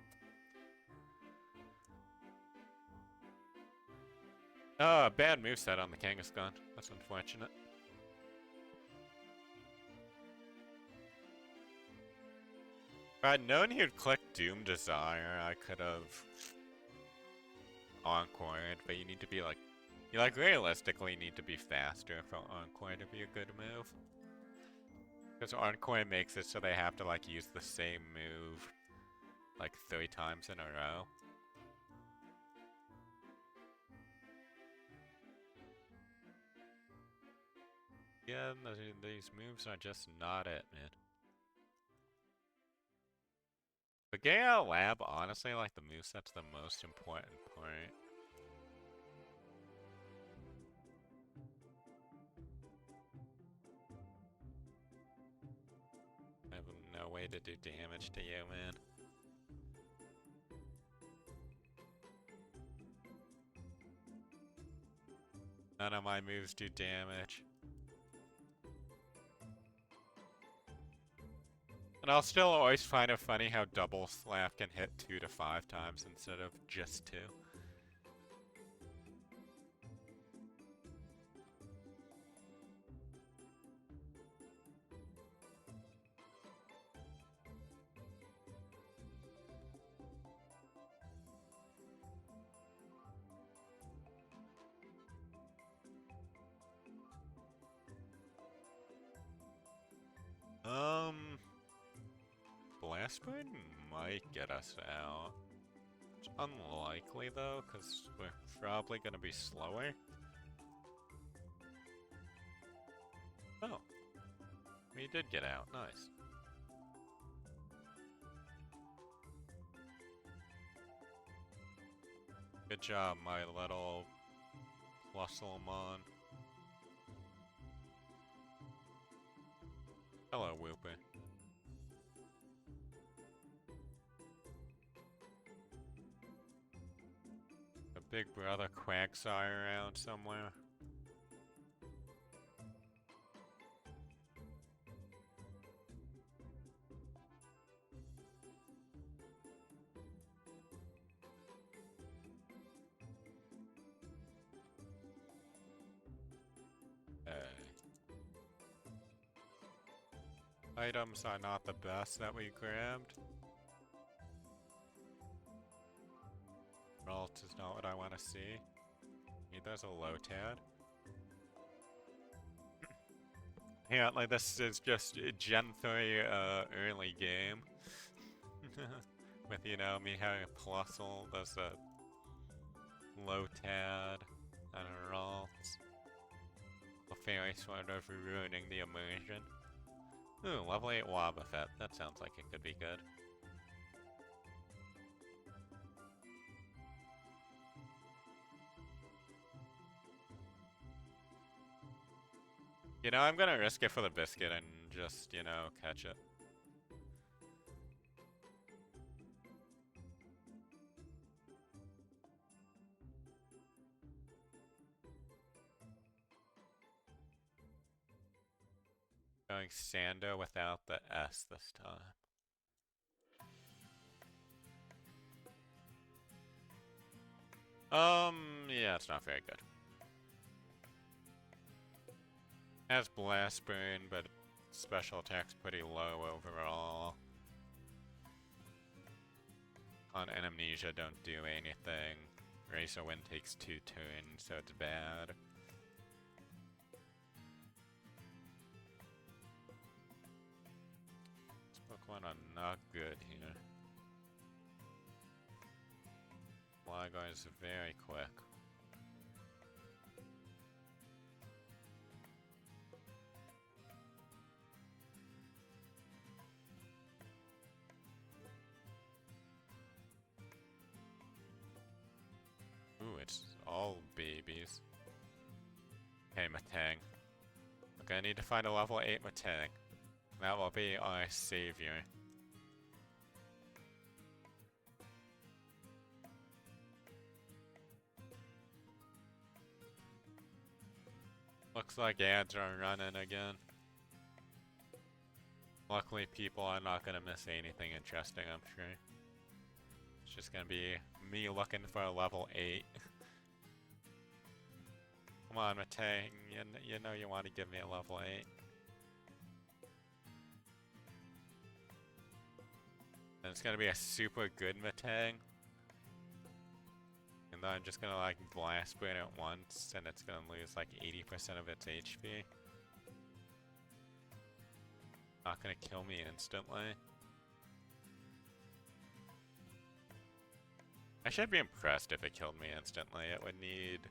Oh, bad moveset on the Kangaskhan. That's unfortunate. If I'd known he'd click Doom Desire, I could have Encored, but you need to be like... You like realistically need to be faster for Encore to be a good move. Because Encore makes it so they have to like use the same move like 3 times in a row. Yeah, these moves are just not it, man. The Gale Lab, honestly, like the moveset's the most important part. I have no way to do damage to you, man. None of my moves do damage. And I'll still always find it funny how Double Slap can hit 2 to 5 times instead of just 2. Blast Burn might get us out. It's unlikely though, because we're probably gonna be slower. Oh. We did get out, nice. Good job, my little Pluslemon. Hello, Whooper. A big brother Quagsire around somewhere. Items are not the best that we grabbed. Alt is not what I want to see. There's a Lotad. Yeah, like this is just Gen 3 early game. With, you know, me having a Plusle, there's a Lotad, and a Ralt. A Fairy sort of ruining the immersion. Ooh, level 8 Wobbuffet. That sounds like it could be good. You know, I'm gonna risk it for the biscuit and just, you know, catch it. Going Sando without the S this time. Yeah, it's not very good. Has Blast Burn, but special attack's pretty low overall. On Amnesia, don't do anything. Razor Wind takes 2 turns, so it's bad. This Pokemon are not good here. Flyguard is very quick. Ooh, it's all babies. Okay, Matang. Okay, I need to find a level 8 Matang. That will be our savior. Looks like ads are running again. Luckily, people are not gonna miss anything interesting, I'm sure. It's just gonna be me looking for a level 8. Come on, Matang, you know you want to give me a level 8. And it's gonna be a super good Matang. And then I'm just gonna like blast burn it once, and it's gonna lose like 80% of its HP. Not gonna kill me instantly. I should be impressed if it killed me instantly. It would need...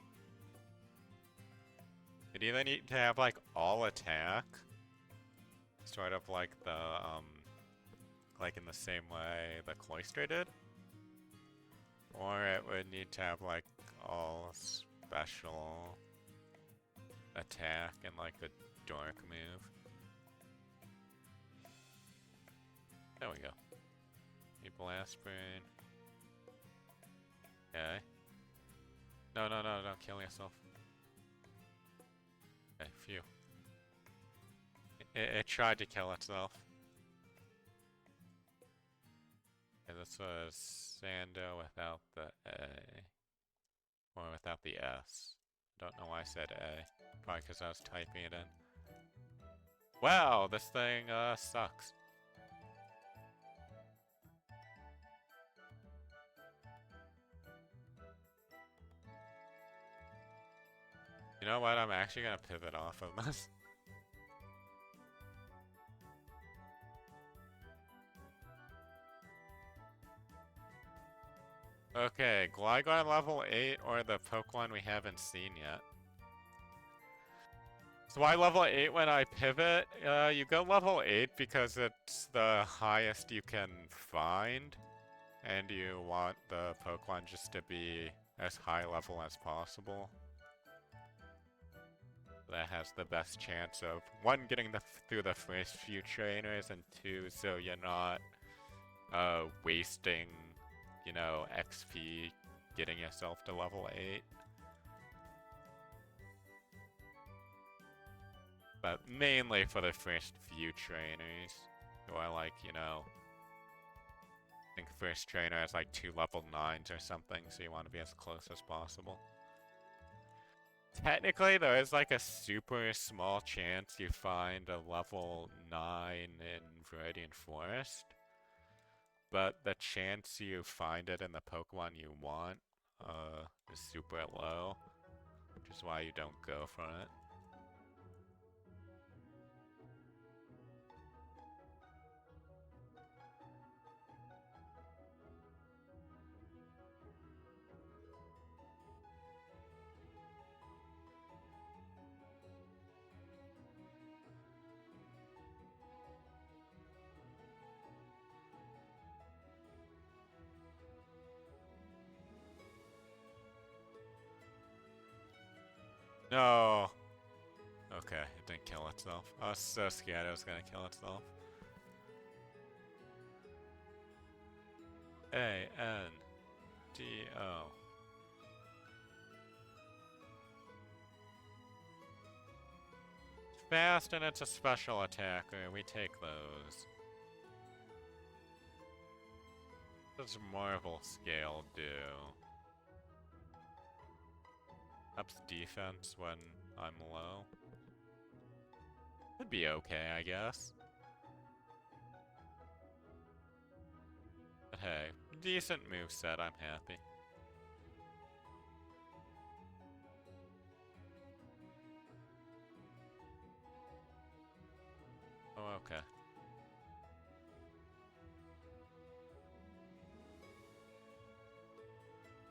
It'd either need to have like all attack, sort of like the, like in the same way the Cloyster did. Or it would need to have like all special attack and like a dark move. There we go. You blast burn. Okay. No, don't kill yourself. Okay, phew. It tried to kill itself. Okay, this was Sando without the A. Or without the S. Don't know why I said A. Probably because I was typing it in. Wow, this thing sucks. You know what? I'm actually gonna pivot off of this. Okay, Gligar level 8 or the Pokemon we haven't seen yet. So why level 8 when I pivot? You go level 8 because it's the highest you can find. And you want the Pokemon just to be as high level as possible. That has the best chance of, 1, getting through the first few trainers, and 2, so you're not wasting, you know, XP getting yourself to level 8. But mainly for the first few trainers, who are like, you know, I think first trainer has like 2 level 9s or something, so you want to be as close as possible. Technically, there is like a super small chance you find a level 9 in Viridian Forest. But the chance you find it in the Pokemon you want is super low, which is why you don't go for it. No! Okay, it didn't kill itself. I was so scared it was gonna kill itself. A-N-D-O. Fast, and it's a special attacker. We take those. What does Marvel Scale do? Ups defense when I'm low. Could be okay, I guess. But hey, decent moveset, I'm happy. Oh, okay.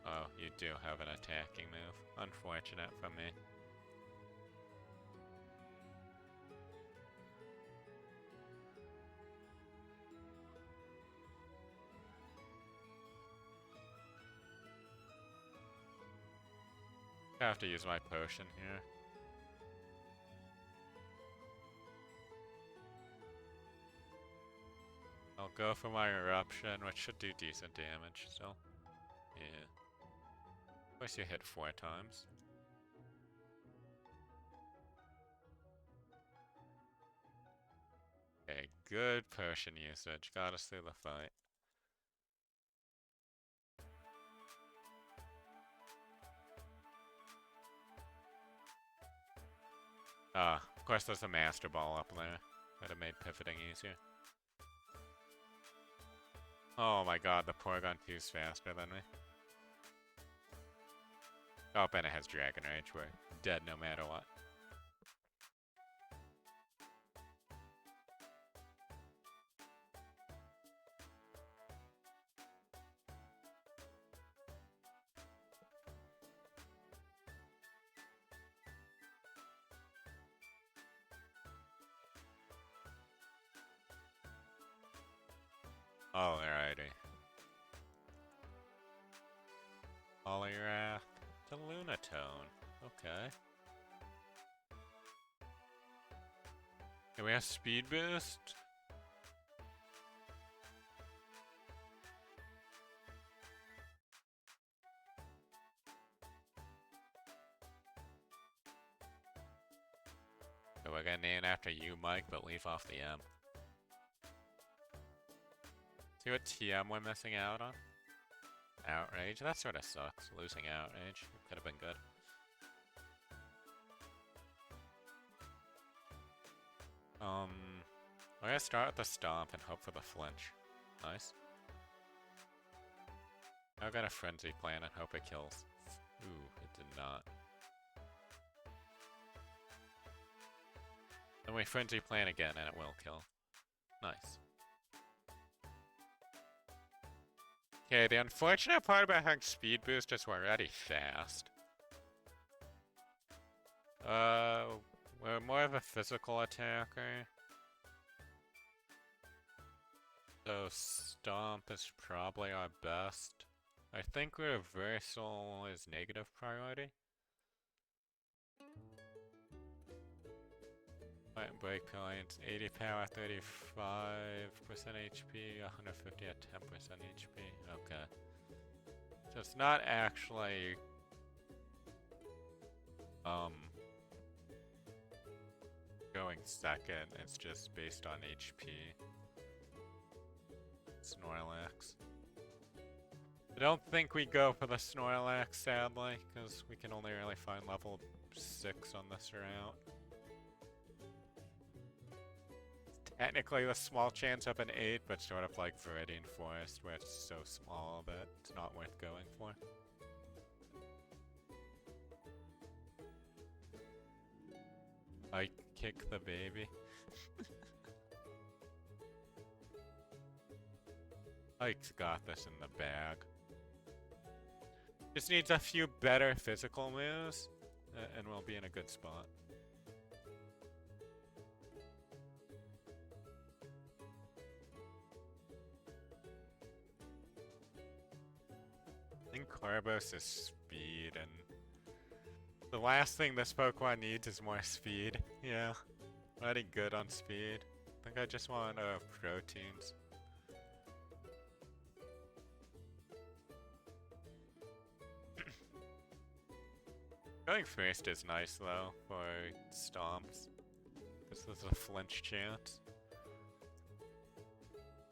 Oh, you do have an attacking move. Unfortunate for me. I have to use my potion here. I'll go for my eruption, which should do decent damage still. Yeah. Of course you hit 4 times. Okay, good potion usage. Got us through the fight. Of course there's a Master Ball up there. Would have made pivoting easier. Oh my god, the Porygon 2's faster than me. Oh, and it has Dragon Rage. We're dead no matter what. Alrighty. Poliwrath to Lunatone. Okay. Do we have Speed Boost? So we're gonna name it after you, Mike, but leave off the M. See what TM we're missing out on? Outrage? That sort of sucks. Losing Outrage. Could have been good. We're gonna start with the Stomp and hope for the flinch. Nice. I've got a Frenzy Plan and hope it kills. Ooh, it did not. Then we Frenzy Plan again and it will kill. Nice. Okay, the unfortunate part about having Speed Boost is we're already fast. We're more of a physical attacker. So Stomp is probably our best. I think Reversal is negative priority. Breakpoint, 80 power, 35% HP, 150 at 10% HP. Okay. So it's not actually going second, it's just based on HP. Snorlax. I don't think we go for the Snorlax, sadly, because we can only really find level 6 on this route. Technically a small chance of an 8, but sort of like Viridian Forest, where it's so small that it's not worth going for. I kick the baby. Ike's got this in the bag. Just needs a few better physical moves, and we'll be in a good spot. I think Corvus is speed, and the last thing this Pokemon needs is more speed. Yeah, already good on speed. I think I just want proteins. Going first is nice though for stomps. This is a flinch chance.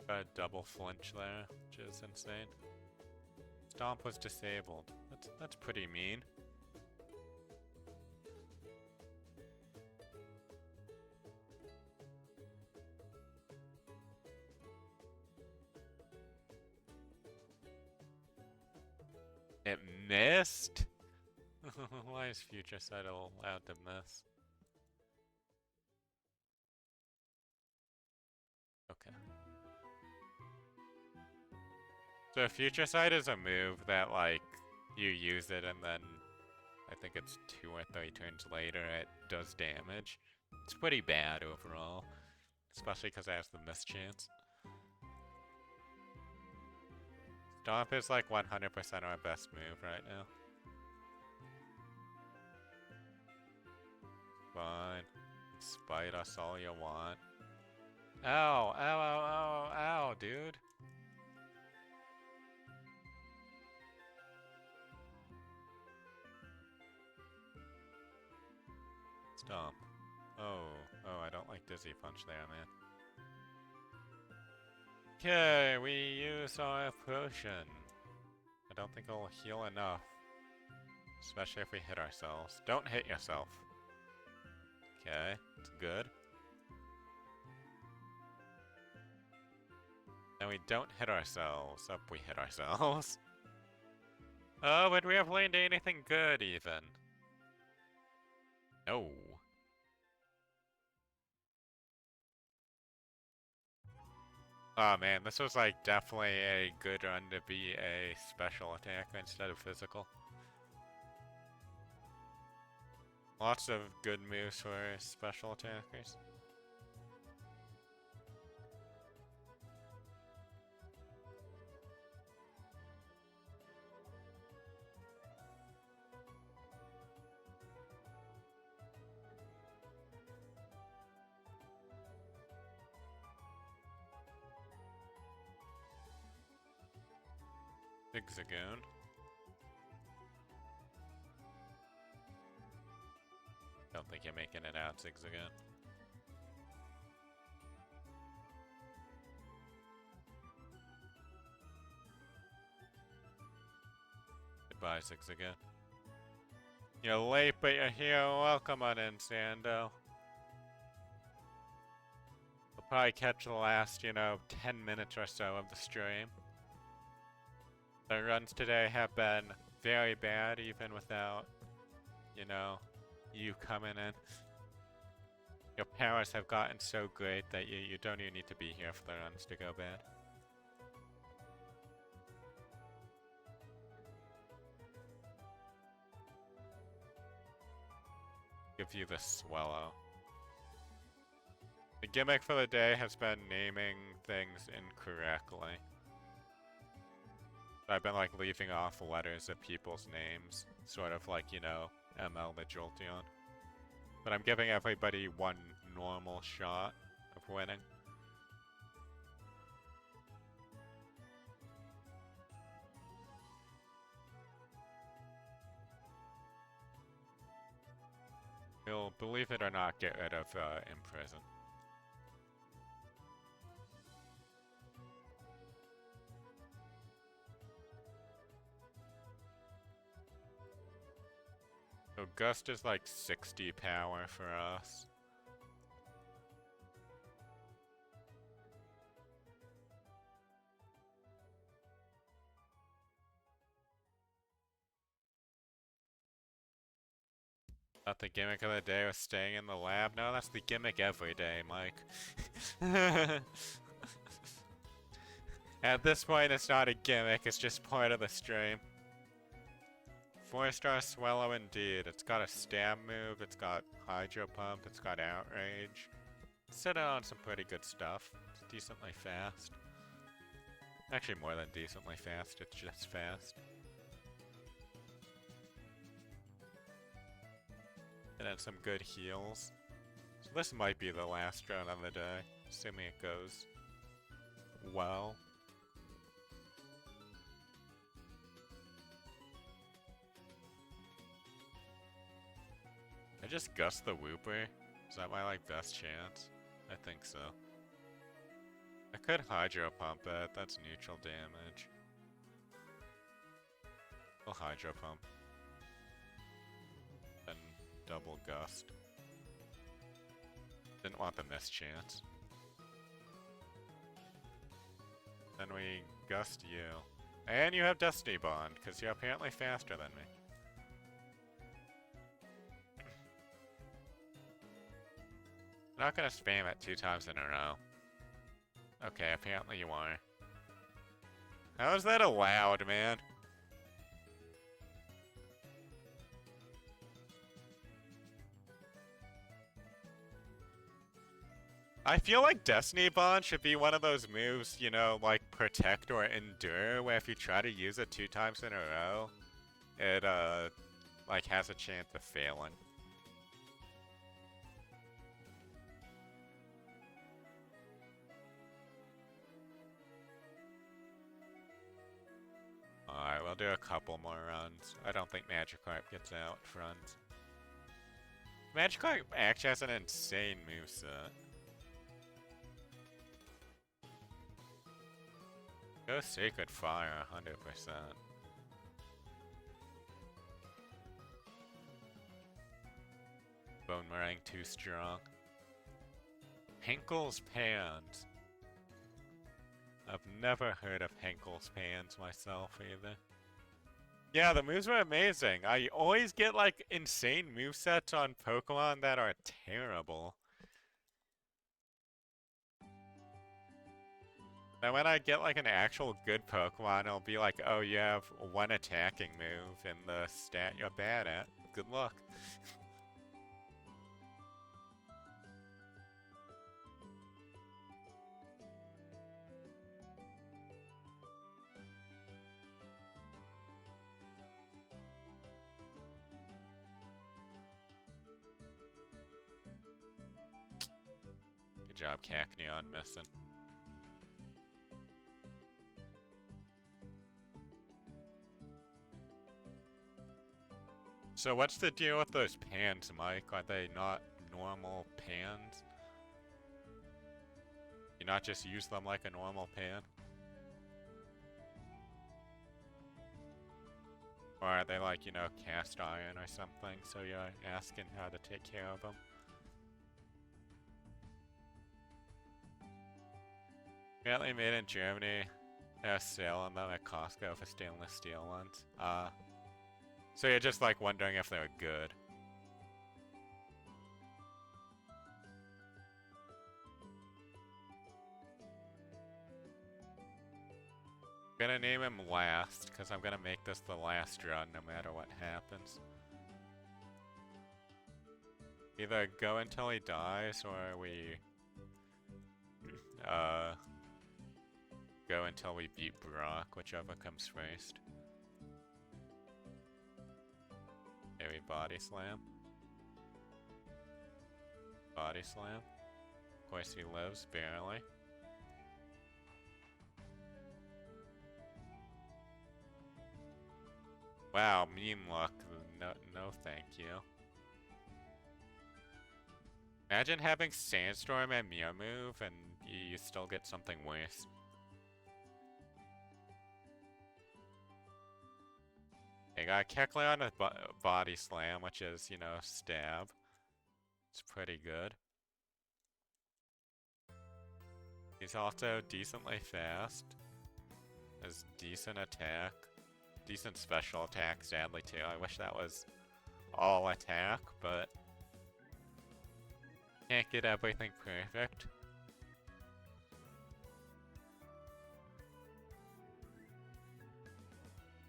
Got a double flinch there, which is insane. Stomp was disabled. That's pretty mean. Missed? Why is Future Sight allowed to miss? Okay. So Future Sight is a move that, like, you use it and then I think it's 2 or 3 turns later it does damage. It's pretty bad overall, especially because it has the miss chance. Stomp is like 100% our best move right now. Fine. Spite us all you want. Ow, ow, ow, ow, ow, dude. Stomp. Oh, I don't like Dizzy Punch there, man. Okay, we use our potion. I don't think it'll heal enough. Especially if we hit ourselves. Don't hit yourself. Okay, it's good. And we don't hit ourselves. Up, we hit ourselves. Oh, would we have learned anything good, even? No. Oh man, this was like definitely a good run to be a special attacker instead of physical. Lots of good moves for special attackers. Zigzagoon. Don't think you're making it out, Zigzagoon. Goodbye, Zigzagoon. You're late, but you're here. Welcome on in, Sando. We'll probably catch the last, 10 minutes or so of the stream. The runs today have been very bad, even without, you coming in. Your powers have gotten so great that you don't even need to be here for the runs to go bad. Give you the swallow. The gimmick for the day has been naming things incorrectly. I've been like leaving off letters of people's names, sort of like, ML the Jolteon. But I'm giving everybody one normal shot of winning. You'll, believe it or not, get rid of Imprison. So Gust is like 60 power for us. Thought the gimmick of the day was staying in the lab? No, that's the gimmick every day, Mike. At this point, it's not a gimmick, it's just part of the stream. 4-star Swallow indeed. It's got a stab move, it's got Hydro Pump, it's got Outrage. It's sitting on some pretty good stuff. It's decently fast. Actually more than decently fast, it's just fast. And then some good heals. So this might be the last run of the day, assuming it goes well. I just Gust the Wooper? Is that my, best chance? I think so. I could Hydro Pump it, that's neutral damage. I'll Hydro Pump. Then double Gust. Didn't want the miss chance. Then we Gust you. And you have Destiny Bond, because you're apparently faster than me. I'm not gonna spam it 2 times in a row. Okay, apparently you are. How is that allowed, man? I feel like Destiny Bond should be one of those moves, you know, like Protect or Endure, where if you try to use it 2 times in a row, it, like, has a chance of failing. Alright, we'll do a couple more runs. I don't think Magikarp gets out front. Magikarp actually has an insane moveset. Go Sacred Fire, 100%. Boomerang too strong. Henkel's Pans. I've never heard of Henkel's Pans myself either. Yeah, the moves were amazing. I always get like insane movesets on Pokemon that are terrible. Then when I get like an actual good Pokemon, it'll be like, oh, you have 1 attacking move in the stat you're bad at. Good luck. Good job, Cacneon, missing. So what's the deal with those pans, Mike? Are they not normal pans? You not just use them like a normal pan? Or are they like, you know, cast iron or something, so you're asking how to take care of them? Apparently made in Germany. They have a sale on them at Costco for stainless steel ones. So you're just like wondering if they're good. I'm gonna name him last, because I'm gonna make this the last run no matter what happens. Either go until he dies, or we go until we beat Brock, whichever comes first. Maybe Body Slam. Body Slam. Of course he lives, barely. Wow, mean luck. No thank you. Imagine having Sandstorm and Mew move and you still get something worse. They got Kecleon with Body Slam, which is, you know, stab. It's pretty good. He's also decently fast. Has decent attack. Decent special attack, sadly, too. I wish that was all attack, but can't get everything perfect.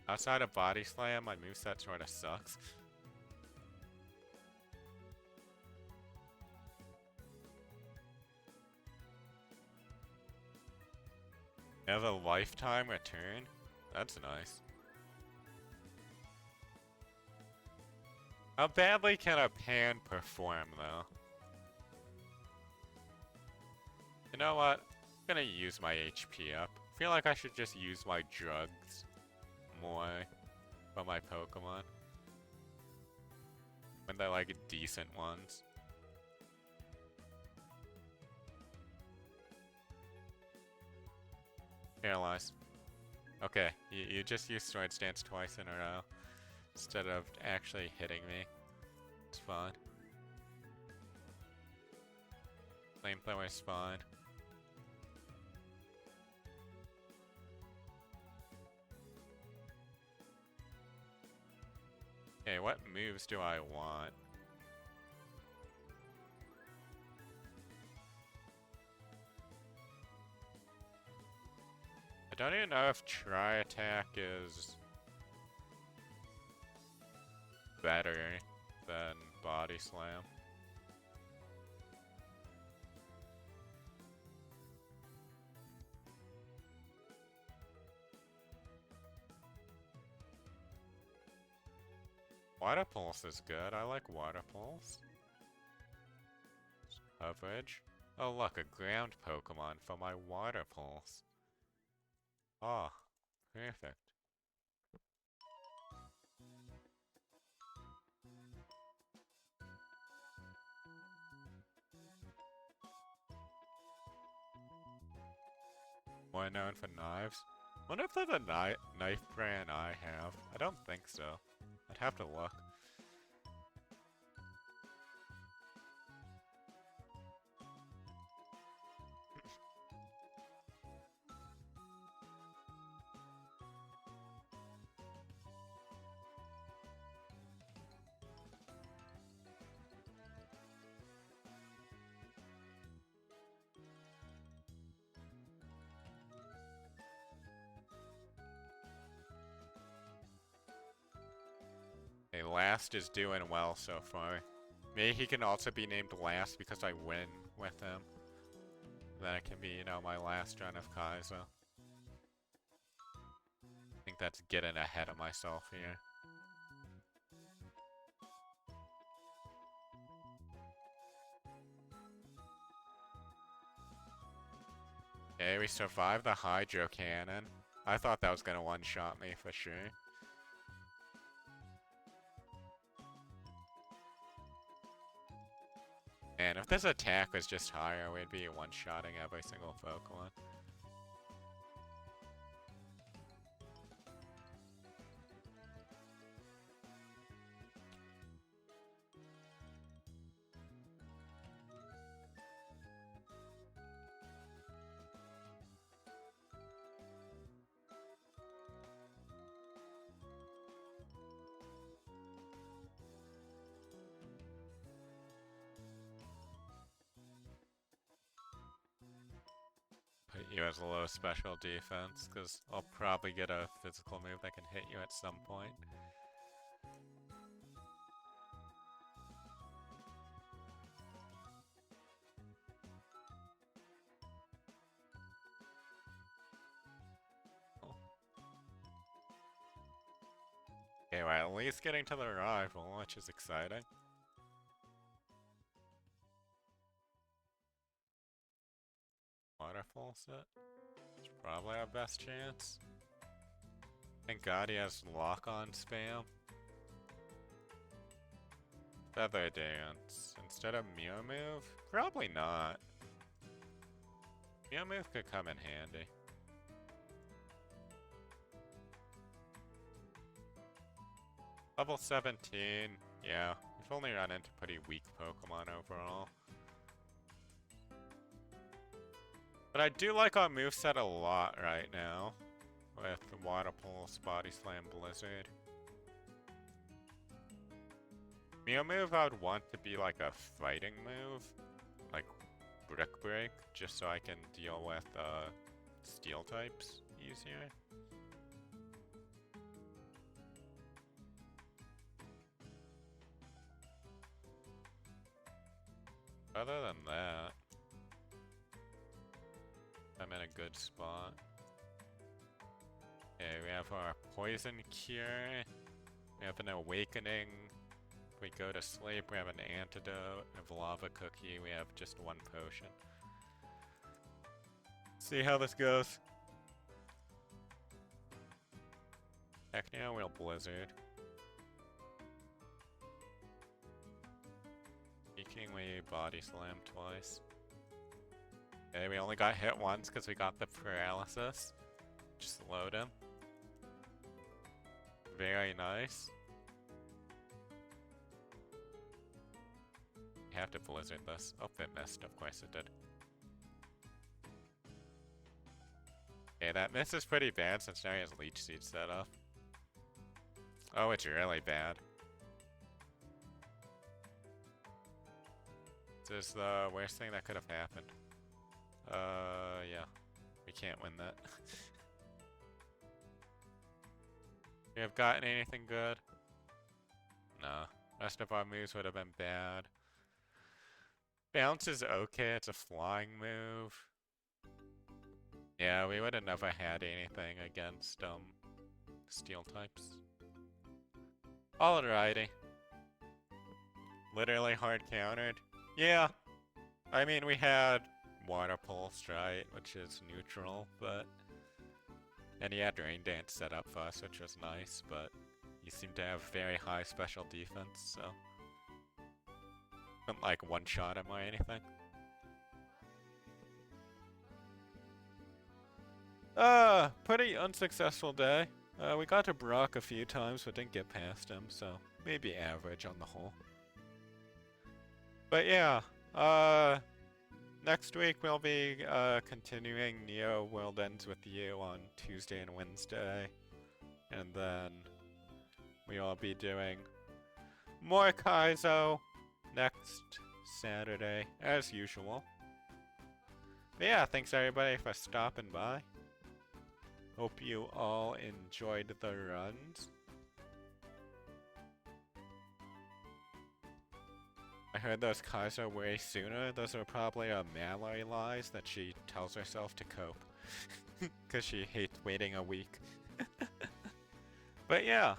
Outside of Body Slam, my moveset sort of sucks. Have a lifetime return? That's nice. How badly can a pan perform, though? You know what? I'm gonna use my HP up. I feel like I should just use my drugs more for my Pokemon. When they're like decent ones. Paralyzed. Okay, you just used Swords Dance twice in a row. Instead of actually hitting me. It's fine. Flamethrower's fine. Okay, what moves do I want? I don't even know if Tri Attack is better than Body Slam. Water Pulse is good. I like Water Pulse. Coverage. Oh look, a ground Pokemon for my Water Pulse. Oh, perfect. More known for knives. Wonder if there's a knife brand I have. I don't think so. I'd have to look. Hey, Last is doing well so far. Maybe he can also be named Last because I win with him. Then it can be, you know, my last run of Kaizo. I think that's getting ahead of myself here. Okay, we survived the Hydro Cannon. I thought that was gonna one-shot me for sure. And if this attack was just higher, we'd be one-shotting every single Pokemon. Put you as a low special defense, because I'll probably get a physical move that can hit you at some point. Okay, we're at least getting to the rival, which is exciting. Waterfall set? It's probably our best chance. Thank God he has lock-on spam. Feather Dance. Instead of Mew Move? Probably not. Mew Move could come in handy. Level 17. Yeah, we've only run into pretty weak Pokemon overall. But I do like our moveset a lot right now. With Water Pulse, Body Slam, Blizzard. Mew Move I would want to be like a fighting move. Like Brick Break, just so I can deal with steel types easier. Other than that, I'm in a good spot. Okay, we have our Poison Cure. We have an Awakening. If we go to sleep, we have an Antidote. We have Lava Cookie. We have just one potion. See how this goes. Techno will Blizzard. Speaking, we Body Slam twice. Okay, we only got hit once because we got the paralysis. Just load him. Very nice. You have to Blizzard this. Oh, it missed. Of course it did. Okay, that miss is pretty bad since now he has Leech Seed set up. Oh, it's really bad. is the worst thing that could have happened. Yeah. We can't win that. We have gotten anything good? No. Rest of our moves would have been bad. Bounce is okay, it's a flying move. Yeah, we would have never had anything against, steel types. Alrighty. Literally hard countered. Yeah. I mean, we had Water Pulse, right? Which is neutral, but... And he had Rain Dance set up for us, which was nice, but... You seem to have very high special defense, so... Couldn't, like, one-shot him or anything. Pretty unsuccessful day. We got to Brock a few times, but didn't get past him, so maybe average on the whole. But yeah, next week we'll be continuing Neo World Ends with You on Tuesday and Wednesday. And then we'll be doing more Kaizo next Saturday, as usual. But yeah, thanks everybody for stopping by. Hope you all enjoyed the runs. I heard those Kaizo way sooner. Those are probably Mallory lies that she tells herself to cope. Because she hates waiting a week. But yeah,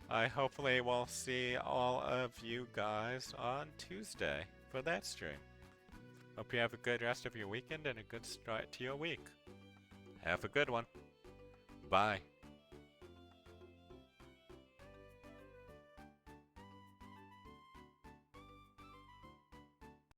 I hopefully will see all of you guys on Tuesday for that stream. Hope you have a good rest of your weekend and a good start to your week. Have a good one. Bye.